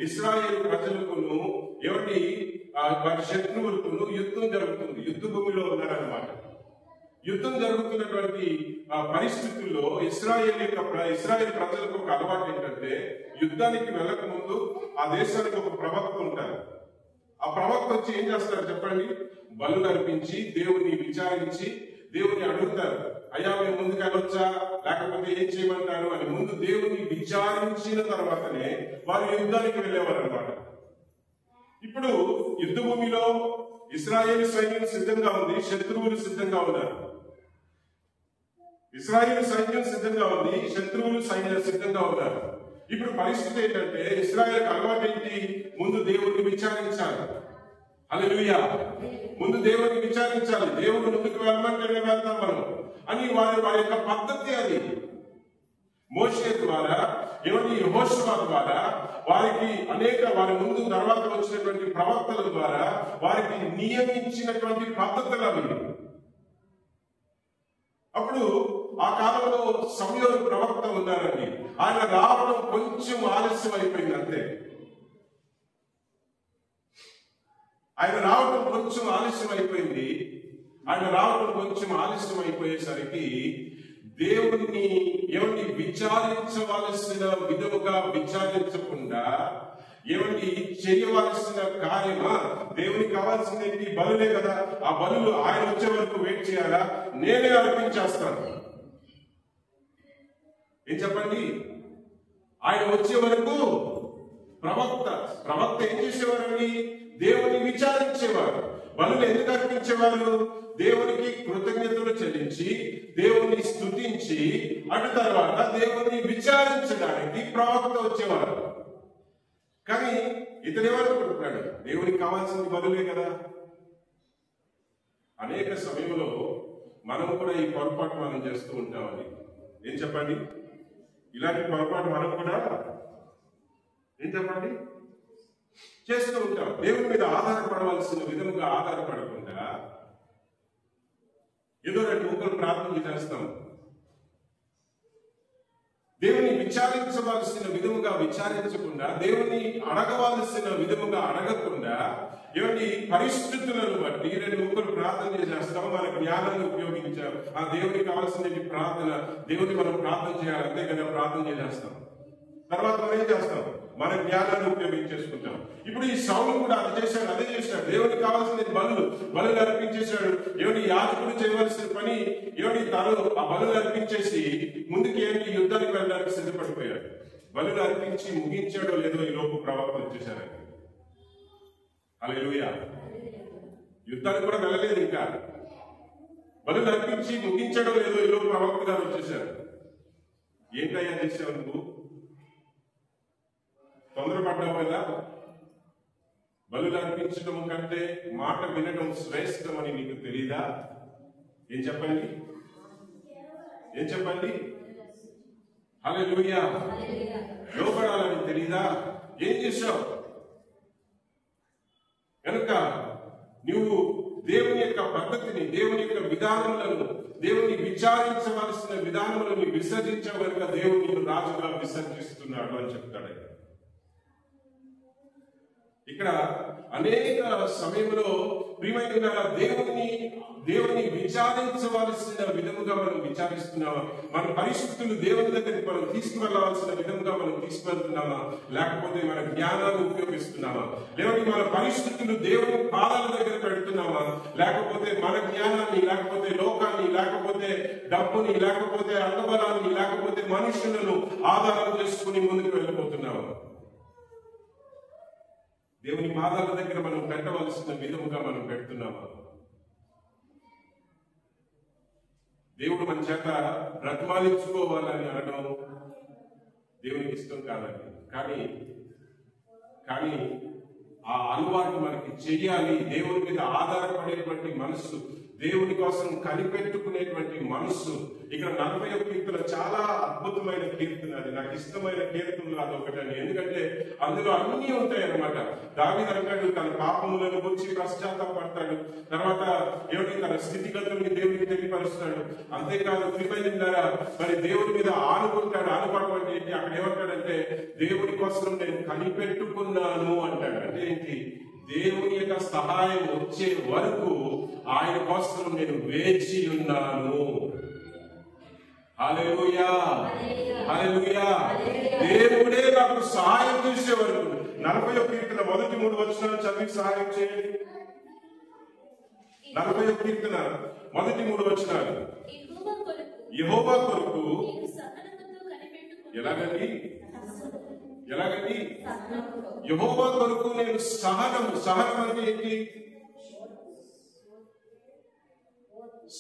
ఇశ్రాయేలు ప్రజలకును వారి శత్రువులకును యుద్ధం జరుగుతుంది. యుద్ధ భూమిలో ఉన్నారన్నమాట. యుద్ధం జరుగుతున్నటువంటి పరిస్థితుల్లో ఇశ్రాయేల్ ప్రజలకు ఒక అలవాటు ఏంటంటే, యుద్ధానికి వెళ్ళక ముందు ఆ దేశానికి ఒక ప్రవక్త ఉంటారు. ఆ ప్రవక్త వచ్చి ఏం చేస్తారు చెప్పండి? బలు అర్పించి దేవుని విచారించి దేవుని అడుగుతారు, అయ్యా మేము ముందుకు వెళ్ళొచ్చా, లేకపోతే ఏం చేయమంటారు అని ముందు దేవుని విచారించిన తర్వాతనే వారు యుద్ధానికి వెళ్ళేవారు అనమాట. ఇప్పుడు యుద్ధ భూమిలో ఇశ్రాయేలు సైన్యం సిద్ధంగా ఉంది, శత్రువులు సిద్ధంగా ఉన్నారు. ఇశ్రాయేలు సైన్యం సిద్ధంగా ఉంది, శత్రువులు సిద్ధంగా ఉన్నారు. ఇప్పుడు పరిస్థితి ఏంటంటే, ఇశ్రాయేలుకి అలవాటు ఏంటి? ముందు దేవుడిని విచారించాలి. హల్లెలూయా. ముందు దేవుడిని విచారించాలి. దేవుడు ముందుకు వెళ్ళమంటేనే వెళ్తాం మనం అని వారి యొక్క పద్ధతి అది. మోషే ద్వారా, యెహోషువ ద్వారా వారి ముందు తర్వాత వచ్చినటువంటి ప్రవక్తల ద్వారా వారికి నియమించినటువంటి పద్ధతులు అవి. అప్పుడు ఆ కాలంలో సమూయేలు ప్రవక్త ఉన్నారండి. ఆయన రావడం కొంచెం ఆలస్యం అయిపోయింది అంతే. ఆయన రావడం కొంచెం ఆలస్యం అయిపోయేసరికి దేవుణ్ణి విచారించవలసిన విధముగా విచారించకుండా చేయవలసిన కార్యమా? దేవునికి కావాల్సింది బలులే కదా. ఆ బలులు ఆయన వచ్చే వరకు వెయిట్ చేయాలా? నేనే అర్పించేస్తాను. ఏం చెప్పండి? ఆయన వచ్చే వరకు ప్రవక్త ఏం చేసేవారండి? దేవుని విచారించేవారు. బలులు ఎందుకు అర్పించేవారు? దేవునికి కృతజ్ఞతలు చెల్లించి, దేవుని స్తుతించి, అటు తర్వాత దేవుని విచారించడానికి ప్రవక్త వచ్చేవారు. కానీ ఇతను ఏమనుకుంటున్నాడు? దేవునికి కావాల్సింది బలులే కదా. అనేక సమయంలో మనం కూడా ఈ పొరపాటు మనం చేస్తూ ఉంటామని. ఏం చెప్పండి? ఇలాంటి పొరపాటు మనం కూడా ఏం చెప్పండి చేస్తూ ఉంటాం. దేవుని మీద ఆధారపడవలసిన విధముగా ఆధారపడకుండా ఏదో రెండు ముక్కలు ప్రార్థన చేస్తాం. దేవుని విచారించవలసిన విధముగా విచారించకుండా, దేవుని అడగవలసిన విధముగా అడగకుండా, పరిస్థితులను బట్టి రెండు ముక్కలు ప్రార్థన చేస్తాం. మన జ్ఞానాన్ని ఉపయోగించాం. ఆ దేవునికి కావాల్సిన ప్రార్థన, దేవుని మనం ప్రార్థన చేయాలి, అంతే కదా ప్రార్థన చేస్తాం. తర్వాత మనం ఏం చేస్తాం? మన జ్ఞానాన్ని ఉపయోగించేసుకుంటాం. ఇప్పుడు ఈ సౌలు కూడా అదే చేశాడు. దేవునికి కావాల్సిన బలులు అర్పించేశాడు. యాజకుడు చేయవలసిన పని తను ఆ బలులు అర్పించేసి ముందుకి యుద్ధానికి వెళ్ళడానికి సిద్ధపడిపోయాడు. బలులు అర్పించి ముగించాడో లేదో ఈ లోపు ప్రవక్త వచ్చేసారండి. హల్లెలూయా. యుద్ధానికి కూడా వెళ్ళలేదు, ఇంకా బలులు అర్పించి ముగించాడో లేదో ఈ లోపు ప్రవక్త గారు వచ్చేసారు. ఏంటయ్యా చేసావు నువ్వు? తొందరపడ్డావు కదా. బలులు అర్పించడం కంటే మాట వినడం శ్రేష్టమని నీకు తెలీదా? ఏం చెప్పండి, ఏం చెప్పండి? హల్లెలూయా. లోపడాలని తెలీదా? ఏం చేశావు? కనుక నువ్వు దేవుని యొక్క పద్ధతిని, దేవుని యొక్క విధానములను, దేవుని విచారించవలసిన విధానములను విసర్జించే కనుక దేవుని రాజుగా విసర్జిస్తున్నాడు అని చెప్తాడు. ఇక్కడ అనేక సమయంలో ప్రియమైన దేవుని విచారించవలసిన విధముగా మనం విచారిస్తున్నామా? మన పరిస్థితులు దేవుని దగ్గరికి మనం తీసుకువెళ్ళవలసిన విధంగా మనం తీసుకువెళ్తున్నామా? లేకపోతే మన జ్ఞానాన్ని ఉపయోగిస్తున్నామా? లేకపోతే మన పరిస్థితులు దేవుని పాదాల దగ్గర పెడుతున్నామా? లేకపోతే మన జ్ఞానాన్ని, లేకపోతే లోకాన్ని, లేకపోతే డబ్బుని, లేకపోతే అంగబలాన్ని, లేకపోతే మనుషులను ఆధారం చేసుకుని ముందుకు వెళ్ళిపోతున్నామా? దేవుని పాదాల దగ్గర మనం పెట్టవలసిన విధముగా మనం పెడుతున్నామా? దేవుడు మన చేత బ్రతమాలించుకోవాలని అనడం దేవునికి ఇష్టం కాదండి. కానీ ఆ అలవాటు మనకి చెయ్యాలి. దేవుని మీద ఆధారపడేటువంటి మనస్సు, దేవుని కోసం కనిపెట్టుకునేటువంటి మనస్సు. ఇక్కడ 40వ కీర్తన చాలా అద్భుతమైన కీర్తన. అది నాకు ఇష్టమైన కీర్తనలు అదొకటండి. ఎందుకంటే అందులో అన్ని ఉంటాయి అన్నమాట. దావీదు అంటాడు, తన పాపములను గురించి పశ్చాత్తాపడతాడు. తర్వాత ఏమిటి, తన స్థితిగతుల్ని దేవునికి తెలియపరుస్తాడు. అంతేకాదు ప్రియమైనలారా, మరి దేవుని మీద ఆనుకుంటాడు. ఆనుకోవడం అంటే ఏంటి? అక్కడ ఏమంటాడంటే, దేవుని కోసం నేను కనిపెట్టుకున్నాను అంటాడు. అంటే ఏంటి? దేవుని యొక్క సహాయం వచ్చే వరకు ఆయన కోసం నేను వేచి ఉన్నాను. హల్లెలూయా, హల్లెలూయా. దేవుడే నాకు సహాయం చేసే వరకు. 40వ కీర్తన మొదటి 3 వచనాలు చదివి సహాయం చేయండి. 40వ కీర్తన మొదటి 3 వచనాలు. యెహోవా కొరకు ఎలాగండి? యెహోవా కొరకు నేను సహనం అంటే ఏంటి?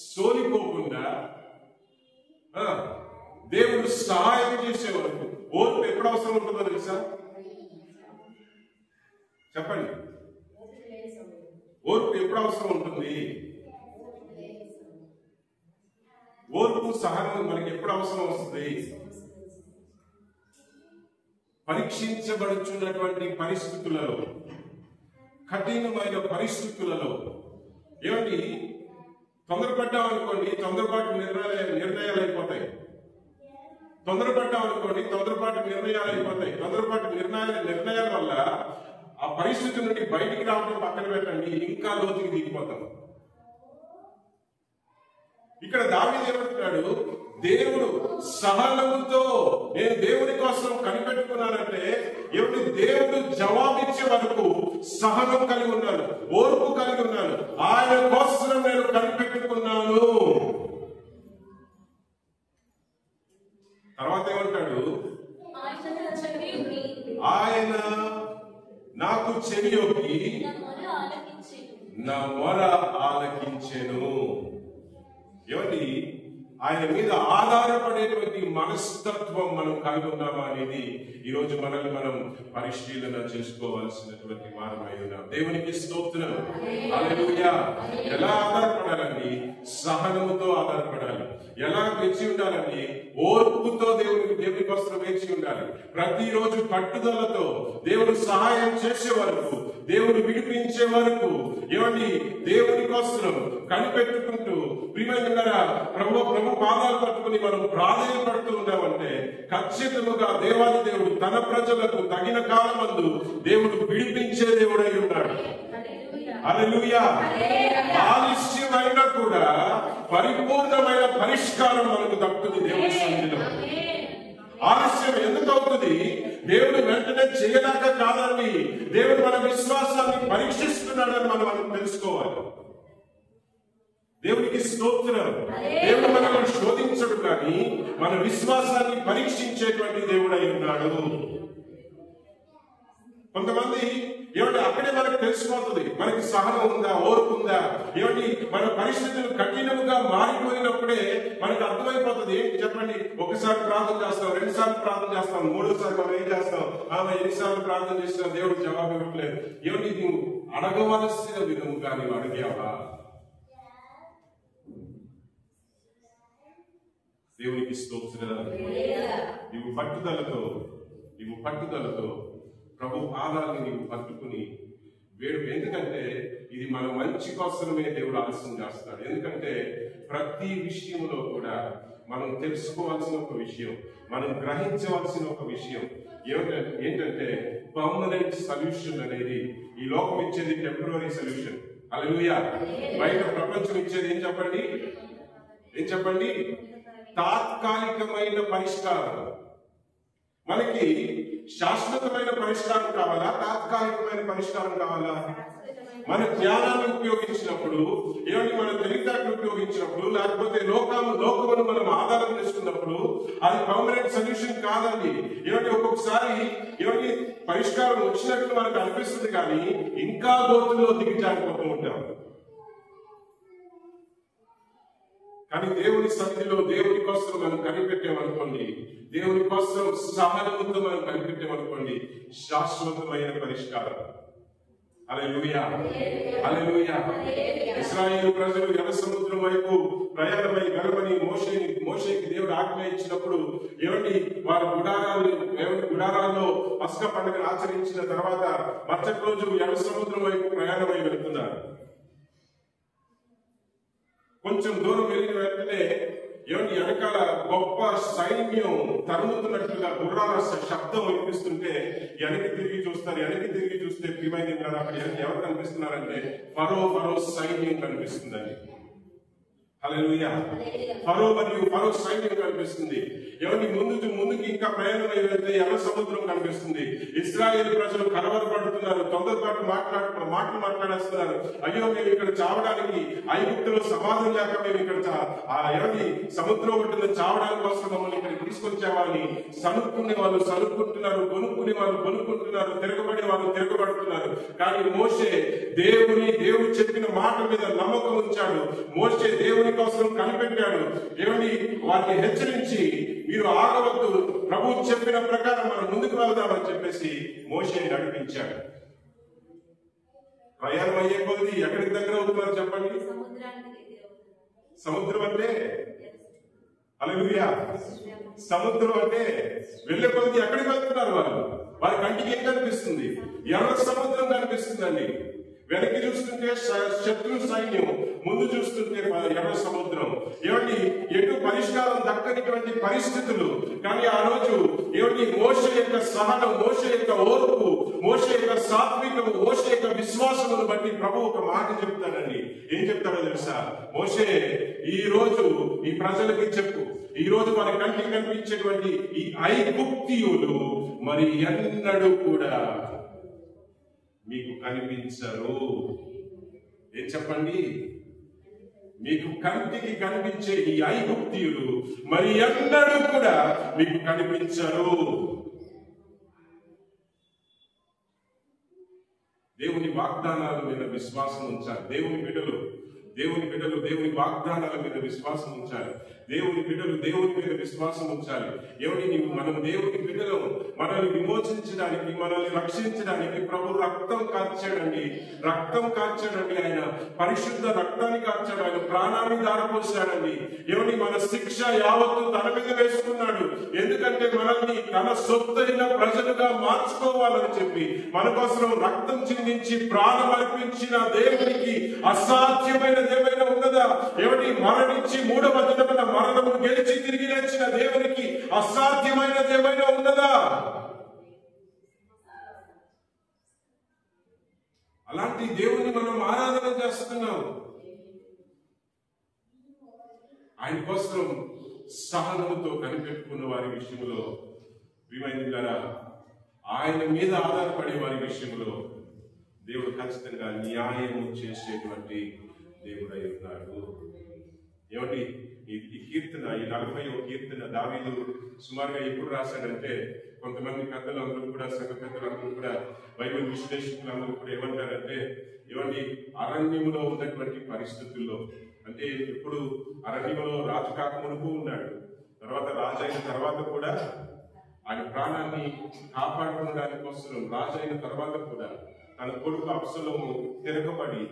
సోలిపోకుండా దేవుడు సహాయం చేసేవారు. ఓర్పు ఎప్పుడు అవసరం ఉంటుందో తెలుసా? చెప్పండి. ఓర్పు ఎప్పుడు అవసరం ఉంటుంది? ఓర్పు సహనం మనకి ఎప్పుడు అవసరం వస్తుంది? పరీక్షించబడుచున్నటువంటి పరిస్థితులలో, కఠినమైన పరిస్థితులలో. ఏమండి, తొందరపడ్డాం అనుకోండి, తొందరపాటు నిర్ణయాలు అయిపోతాయి. తొందరపాటు నిర్ణయాల వల్ల ఆ పరిస్థితి నుండి బయటికి రావడం పక్కన పెట్టండి, ఇంకా లోతుకి దిగిపోతాం. ఇక్కడ దావీదు ఏమంటున్నాడు? దేవుడు సహనముతో నేను దేవుని కోసం కనిపెట్టుకున్నానంటే ఏమిటి? దేవుడు జవాబిచ్చే వరకు సహనం కలిగి ఉన్నాను, ఓర్పు కలిగి ఉన్నాను. ఆయన కోసం నేను కనిపెట్టుకున్నాను. తర్వాత ఏమంటాడు? ఆయన నాకు చెవియొగ్గి నా మొర ఆలకించెను. ఏమండి? ఆయన మీద ఆధారపడేటువంటి మనస్తత్వం మనం కలిగి ఉన్నామా అనేది ఈరోజు మనల్ని మనం పరిశీలన చేసుకోవాల్సినటువంటి వారమై ఉన్నాం. దేవునికి స్తోత్రం. హల్లెలూయా. ఎలా ఆధారపడాలండి? సహనముతో ఆధారపడాలి. ఎలా వేచి ఉండాలండి? ఓర్పుతో దేవుని కోసం వేచి ఉండాలి. ప్రతిరోజు పట్టుదలతో దేవుడు సహాయం చేసే వరకు, దేవుడు విడిపించే వరకు, ఏమండి, దేవుని కోసం కనిపెట్టుకుంటూ ప్రియమైనలారా ప్రభు పాదాలు పట్టుకుని మనం ప్రాధేయపడుతూ ఉన్నామంటే ఖచ్చితంగా దేవాది దేవుడు తన ప్రజలకు తగిన కాలమందు దేవుడు విడిపించే దేవుడై ఉన్నాడు. హల్లెలూయా. ఆలస్యమైనా కూడా పరిపూర్ణమైన పరిష్కారం మనకు దక్కుతుంది దేవుని సన్నిధిలో. ఆలస్యం ఎందుకు అవుతుంది? దేవుడు వెంటనే చేయలేక కాదండి, దేవుడు మన విశ్వాసాన్ని పరీక్షిస్తున్నాడని మనం తెలుసుకోవాలి. దేవునికి స్తోత్రం. దేవుడు మనల్ని శోధించడు కానీ మన విశ్వాసాన్ని పరీక్షించేటువంటి దేవుడై ఉన్నాడు. కొంతమంది ఏమంటే అక్కడే మనకు తెలిసిపోతుంది, మనకి సహనం ఉందా, ఓర్పు ఉందా. ఏమంటే మన పరిస్థితులు కఠినంగా మారిపోయినప్పుడే మనకు అర్థమైపోతుంది. ఏంటి చెప్పండి, ఒకసారి ప్రార్థన చేస్తాం, 2 సార్లు ప్రార్థన చేస్తాం, 3వ సారి మనం ఏం చేస్తాం, ఎన్నిసార్లు ప్రార్థన చేసినా దేవుడు జవాబు ఇవ్వట్లేదు. ఏమంటే నువ్వు అడగవలసిన విధముగా నీవు అడిగావా? దేవునికి స్తోత్రం. నీవు పట్టుదలతో ప్రభు పాదాలని నీవు పట్టుకుని వేడు. ఎందుకంటే ఇది మన మంచి కోసమే దేవుడు ఆలస్యం చేస్తున్నాడు. ఎందుకంటే ప్రతి విషయంలో కూడా మనం తెలుసుకోవాల్సిన ఒక విషయం, మనం గ్రహించవలసిన ఒక విషయం ఏంటంటే పర్మనెంట్ సొల్యూషన్ అనేది ఈ లోకం ఇచ్చేది టెంపరరీ సొల్యూషన్. హల్లెలూయా. బయట ప్రపంచం ఇచ్చేది ఏం చెప్పండి? తాత్కాలికమైన పరిష్కారం. మనకి శాశ్వతమైన పరిష్కారం కావాలా, తాత్కాలికమైన పరిష్కారం కావాలా? మన జ్ఞానాన్ని ఉపయోగించినప్పుడు, ఏమంటే మన తెలివితేటలు ఉపయోగించినప్పుడు, లేకపోతే లోకమును మనం ఆధారం చేసుకున్నప్పుడు అది పర్మనెంట్ సొల్యూషన్ కాదండి. ఏమంటే ఒక్కొక్కసారి ఏమంటే పరిష్కారం వచ్చినట్లు మనకు అనిపిస్తుంది, కానీ ఇంకా గోతుల్లో దిగజారిపోతూ ఉంటాం. కానీ దేవుని సన్నిధిలో దేవుని కోసం మనం కనిపెట్టామనుకోండి, దేవుని కోసం సహనముతో మనం కనిపెట్టామనుకోండి, శాశ్వతమైన పరిష్కారం. హల్లెలూయా, హల్లెలూయా. ఇశ్రాయేలు ప్రజలు ఎర్ర సముద్రం వైపు ప్రయాణమై వెళ్ళమని మోషేకి దేవుడు ఆజ్ఞ ఇచ్చినప్పుడు ఏమండి వారి గుడారాల్లో పస్కా పండుగను ఆచరించిన తర్వాత మరుసటి రోజు ఎర్ర సముద్రం వైపు ప్రయాణమై వెళ్తున్నారు. కొంచెం దూరం వెళ్ళిన వెంటనే ఏమంటే వెనకాల గొప్ప సైన్యం తరుముతున్నట్లుగా గుర్రాల శబ్దం వినిపిస్తుంటే వెనక్కి తిరిగి చూస్తే ప్రియమైన అక్కడ ఎవరు కనిపిస్తున్నారంటే ఫరో సైన్యం కనిపిస్తుందండి. హల్లెలూయా. ఫరో సైన్యం కనిపిస్తుంది. ఎవరి ముందుకి ఇంకా ప్రయాణం వెళ్తే ఎర్ర సముద్రం కనిపిస్తుంది. ఇశ్రాయేలు ప్రజలు కలవరపడుతున్నారు, తొందరపాటు మాటలు మాట్లాడేస్తున్నారు. అయ్యో మేము ఇక్కడ చావడానికి, ఐగుప్తులో సమాధం లేక మేము ఇక్కడ ఎవరి సముద్రం ఒడ్డున చావడానికి కోసం మమ్మల్ని ఇక్కడ తీసుకొచ్చేవాళ్ళని సనుక్కునే వాళ్ళు సనుక్కుంటున్నారు, కొనుక్కునే వాళ్ళు కొనుక్కుంటున్నారు, తిరగబడే వాళ్ళు తిరగబడుతున్నారు. కానీ మోషే దేవుడు చెప్పిన మాట మీద నమ్మకం ఉంచాడు. మోషే దేవుని కోసం కనిపెట్టాడు. ఏమని వారిని హెచ్చరించి, మీరు ఆగవద్దు, ప్రభు చెప్పిన ప్రకారం మనం ముందుకు వెళ్దామని చెప్పేసి మోషే నడిపించాడు. ప్రయాణం అయ్యే కొద్ది ఎక్కడికి దగ్గర అవుతున్నారు చెప్పండి? సముద్రం అంటే హల్లెలూయా. సముద్రం అంటే వెళ్ళే కొద్ది ఎక్కడికి వెళ్తున్నారు వారి కంటికి ఏం కనిపిస్తుంది? ఎర్ర సముద్రం కనిపిస్తుందండి. వెనక్కి చూస్తుంటే శత్రు సైన్యం, ముందు చూస్తుంటే ఎర్ర సముద్రం. ఏమండి ఎటు పరిష్కారం దక్కనిటువంటి పరిస్థితులు. కానీ ఆ రోజు ఏమండి మోషే యొక్క సహనం, మోషే యొక్క ఓర్పు, మోషే యొక్క సాత్వికము, మోషే యొక్క విశ్వాసమును బట్టి ప్రభు ఒక మాట చెప్తాడండి. ఏం చెప్తాడో తెలుసా? మోషే ఈ రోజు ఈ ప్రజలకి చెప్పు, ఈ రోజు మన కంటికి కనిపించేటువంటి ఈ ఐగుప్తీయులు మరి ఎన్నడూ కూడా మీకు కనిపించరు. ఏం చెప్పండి? మీకు కంటికి కనిపించే ఈ ఐగుప్తీయులు మరి ఎన్నడూ కూడా మీకు కనిపించరు. దేవుని వాగ్దానాల మీద విశ్వాసం ఉంచాలి. దేవుని బిడ్డలు దేవుని వాగ్దానాల మీద విశ్వాసం ఉంచాలి. దేవుని బిడ్డలు దేవుని మీద విశ్వాసం ఉంచాలి. మనం దేవుని బిడ్డలు, మనల్ని విమోచించడానికి, మనల్ని రక్షించడానికి ప్రభు రక్తం కార్చాడండి. ఆయన పరిశుద్ధ రక్తాన్ని కార్చాడు. ఆయన ప్రాణాన్ని దారపోసాడండి. మన శిక్ష యావత్తు తన మీద వేసుకున్నాడు. ఎందుకంటే మనల్ని తన సొత్తైన ప్రజలుగా మార్చుకోవాలని చెప్పి మన కోసం రక్తం చిందించి ప్రాణం అర్పించిన దేవునికి అసాధ్యమైన దేవైనా ఉన్నదా? మరణించి 3వ దినమున మరణమును గెలిచి తిరిగి లేచిన దేవునికి అసాధ్యమైన దేవైనా ఉన్నదా? అలాంటి దేవుని మనం ఆరాధన చేస్తున్నాం. ఆయన కోసం సహనముతో కనిపెట్టుకున్న వారి విషయంలో, ప్రియమైనలారా, ఆయన మీద ఆధారపడే వారి విషయంలో దేవుడు ఖచ్చితంగా న్యాయము చేసేటువంటి దేవుడై ఉన్నాడు. ఈ కీర్తన, ఈ 40వ కీర్తన దావీదు సుమారుగా ఎప్పుడు రాశాడంటే, కొంతమంది పెద్దలు అందరూ కూడా, సంఘ పెద్దలందరూ కూడా, బైబిల్ విశ్లేషకులందరూ కూడా ఏమంటారంటే, ఇవన్నీ అరణ్యములో ఉన్నటువంటి పరిస్థితుల్లో, అంటే ఇప్పుడు అరణ్యములో రాజు కాక మునుపు ఉన్నాడు, తర్వాత రాజు అయిన తర్వాత కూడా ఆయన ప్రాణాన్ని కాపాడుకోవడానికి కోసం రాజు అయిన తర్వాత కూడా తన కొడుకు అబ్సలోము తిరగబడి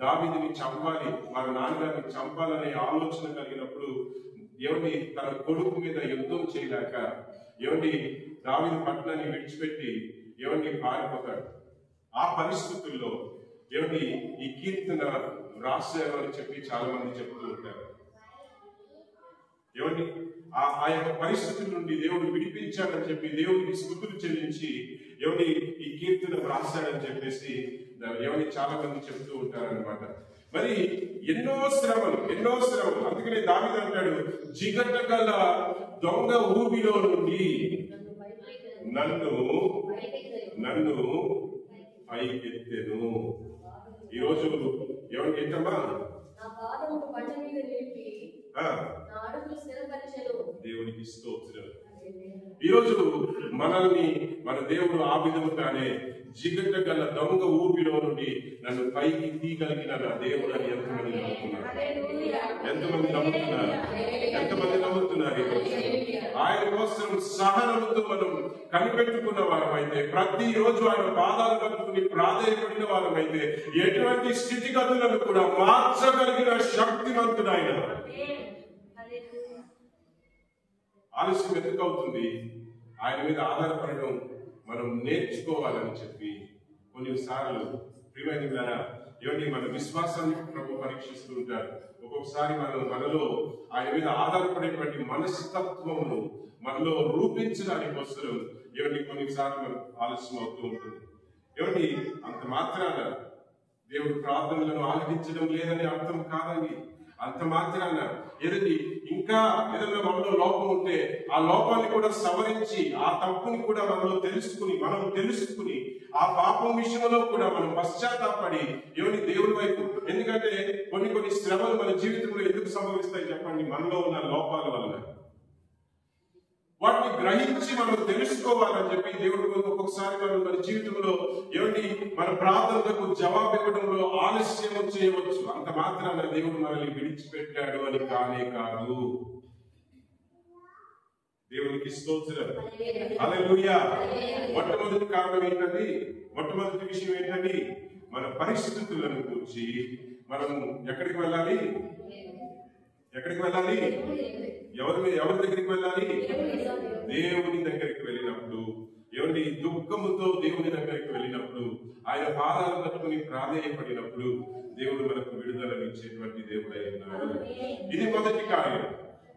దావీదుని చంపాలి, వారి నాన్నగారిని చంపాలనే ఆలోచన కలిగినప్పుడు ఏమండి తన కొడుకు మీద యుద్ధం చేయలేక ఏమండి దావీదు పట్టణాన్ని విడిచిపెట్టి ఏమండి పారిపోతాడు. ఆ పరిస్థితుల్లో ఏమండి ఈ కీర్తన రాశారు అని చెప్పి చాలా మంది చెప్తూ ఉంటారు. ఏమండి ఆ యొక్క పరిస్థితుల నుండి దేవుడు విడిపించాడని చెప్పి దేవుడికి స్తుతులు చెల్లించి ఏమండి ఈ కీర్తన రాశాడని చెప్పేసి ఏమని చాలా మంది చెప్తూ ఉంటారనమాట. మరి ఎన్నో శ్రమలు, అందుకనే దావీదు అంటాడు, జిగట గల దొంగ ఊబిలో నుండి నన్ను పైకెత్తెను. ఈరోజు ఏమండి ఏంటమ్మా, దేవునికి స్తోత్రం. ఈరోజు మనల్ని మన దేవుడు ఆ విధముగానే జిగట గల దొంగ ఊపిలో నుండి నన్ను పైకి తీయగలిగిన నా దేవుడు అని ఎంతమంది నమ్ముతున్నారు? ఆయన కోసం సహనముతో మనం కనిపెట్టుకున్న వారమైతే, ప్రతిరోజు ఆయన పాదాలు పట్టుకుని ప్రాధాన్యపడిన వారమైతే, ఎటువంటి స్థితిగతులను కూడా మార్చగలిగిన శక్తివంతుడు ఆయన. ఆలస్యం ఎందుకు అవుతుంది? ఆయన మీద ఆధారపడడం మనం నేర్చుకోవాలని చెప్పి కొన్నిసార్లు ప్రియమైన ద్వారా ఏమండి మన విశ్వాసాన్ని ప్రభు పరీక్షిస్తూ ఉంటారు. ఒక్కొక్కసారి మనలో ఆయన మీద ఆధారపడేటువంటి మనస్తత్వమును మనలో రూపించడానికి వస్తారు. ఏమండి కొన్నిసార్లు మనకు ఆలస్యం అవుతూ ఉంటుంది. ఏమండి అంత మాత్రాన దేవుడు ప్రార్థనలను ఆలకించడం లేదని అర్థం కాదండి. అంత మాత్రాన ఏదండి ఇంకా ఏదైనా మనలో లోపం ఉంటే ఆ లోపాన్ని కూడా సవరించి, ఆ తప్పుని కూడా మనం తెలుసుకుని ఆ పాపం విషయంలో కూడా మనం పశ్చాత్తాపడి ఏమని దేవుడి వైపు, ఎందుకంటే కొన్ని శ్రమలు మన జీవితంలో ఎందుకు సంభవిస్తాయి చెప్పండి? మనలో ఉన్న లోపాల వలన. వాటిని గ్రహించి మనం తెలుసుకోవాలని చెప్పి దేవుడు ఒక్కొక్కసారి మనం మన జీవితంలో ఏమండి మన ప్రార్థనలకు జవాబు ఇవ్వడంలో ఆలస్యం చేయవచ్చు. అంత మాత్రాన దేవుడు మనల్ని విడిచిపెట్టాడు అని కానే కాదు. దేవునికి స్తోత్రం. హల్లెలూయా. మొట్టమొదటి కారణం ఏంటండి? మొట్టమొదటి విషయం ఏంటండి? మన పరిస్థితులను గురించి మనం ఎక్కడికి వెళ్ళాలి? ఎవరి దగ్గరికి వెళ్ళాలి? దేవుని దగ్గరికి వెళ్ళినప్పుడు, ఏమండి దుఃఖముతో దేవుని దగ్గరికి వెళ్ళినప్పుడు, ఆయన పాదాలు పట్టుకుని ప్రాధేయపడినప్పుడు దేవుడు మనకు విడుదలనిచ్చేటువంటి దేవుడై ఉన్నాడు. ఇది మొదటి కార్యం.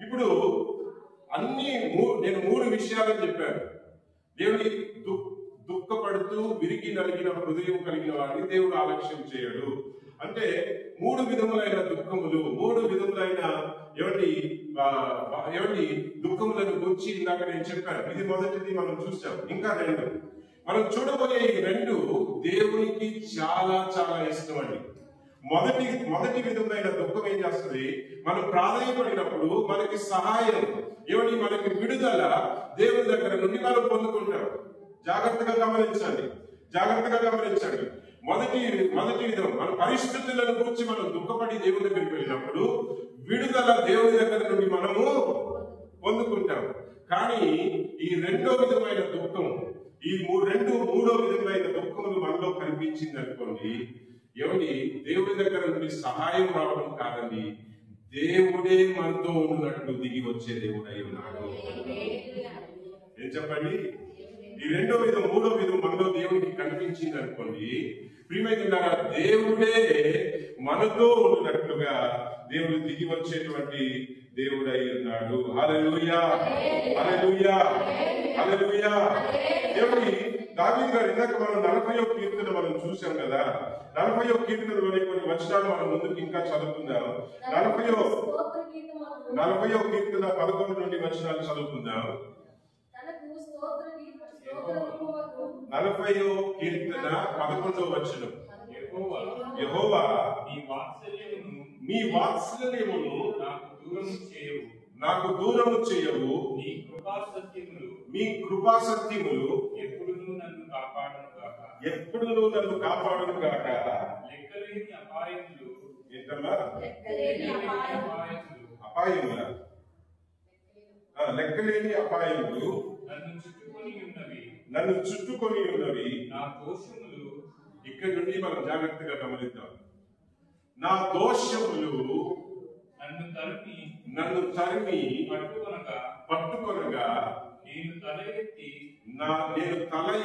ఇప్పుడు నేను 3 విషయాలని చెప్పాను. దేవుని దుఃఖపడుతూ విరిగి నలిగిన హృదయం కలిగిన వారిని దేవుడు ఆలక్ష్యం చేయడు. అంటే 3 విధములైన దుఃఖములు, 3 విధములైన ఏమండి దుఃఖములను గురించి ఇందాక నేను చెప్పాను. ఇది మొదటిది మనం చూసాం. ఇంకా 2 మనం చూడబోయే ఈ 2 దేవునికి చాలా చాలా ఇష్టం అండి. మొదటి విధమైన దుఃఖం ఏం చేస్తుంది? మనం ప్రాధాన్యపడినప్పుడు మనకి సహాయం, ఏమండి మనకి విడుదల దేవుని దగ్గర నుండి మనం పొందుకుంటాం. జాగ్రత్తగా గమనించండి. మొదటి విధం, మన పరిస్థితులను గురించి మనం దుఃఖపడి దేవుని దగ్గరికి వెళ్ళినప్పుడు విడుదల దేవుని దగ్గర నుండి మనము పొందుకుంటాం. కానీ ఈ 2వ విధమైన దుఃఖం, మూడో విధమైన దుఃఖములు మనలో కనిపించింది అనుకోండి, ఏమండి దేవుని దగ్గర నుండి సహాయం రావడం కాదండి, దేవుడే మనతో ఉన్నట్టు దిగి వచ్చే దేవుడై ఉన్నాడు. ఏం చెప్పండి? ఈ 2వ విధం, 3వ విధం మనలో దేవునికి కనిపించింది అనుకోండి, ప్రియమైన దేవుడే మనతో ఉన్నట్లుగా దేవుడు దిగి వచ్చేటువంటి దేవుడై ఉన్నాడు. హల్లెలూయా, హల్లెలూయా, హల్లెలూయా. దేవుడి దావీదు గారు ఇందాక మనం 40వ కీర్తన మనం చూసాం కదా. 40వ కీర్తనలోని కొన్ని వచనాలు మనం ముందుకు ఇంకా చదువుకుందాం. 40వ కీర్తన 11 నుండి వచనాలు చదువుకుందాం. 40వ కీర్తన 11వ వచనం. యెహోవా నీ వాత్సల్యమును దూరము చేయవు. నాకు దూరము చేయవు. నీ కృపా సత్యములు మీ కృపా సత్యములు ఎప్పుడునూ నన్ను కాపాడును గాక. ఎప్పుడు నన్ను కాపాడును గాక. లెక్కలేని అపాయములు ఏంటమ్మా? అపాయములు అపాయములా? లెక్కలేని అపాయములు నన్ను చుట్టుకొని ఉన్నవి. నన్ను చుట్టుకొని ఉన్నవి. నా దోషములు ఇక్కడి నుండి మనం జాగ్రత్తగా గమనిద్దాం. నా దోషములు నన్ను తరిమి పట్టుకొనగా నేను తల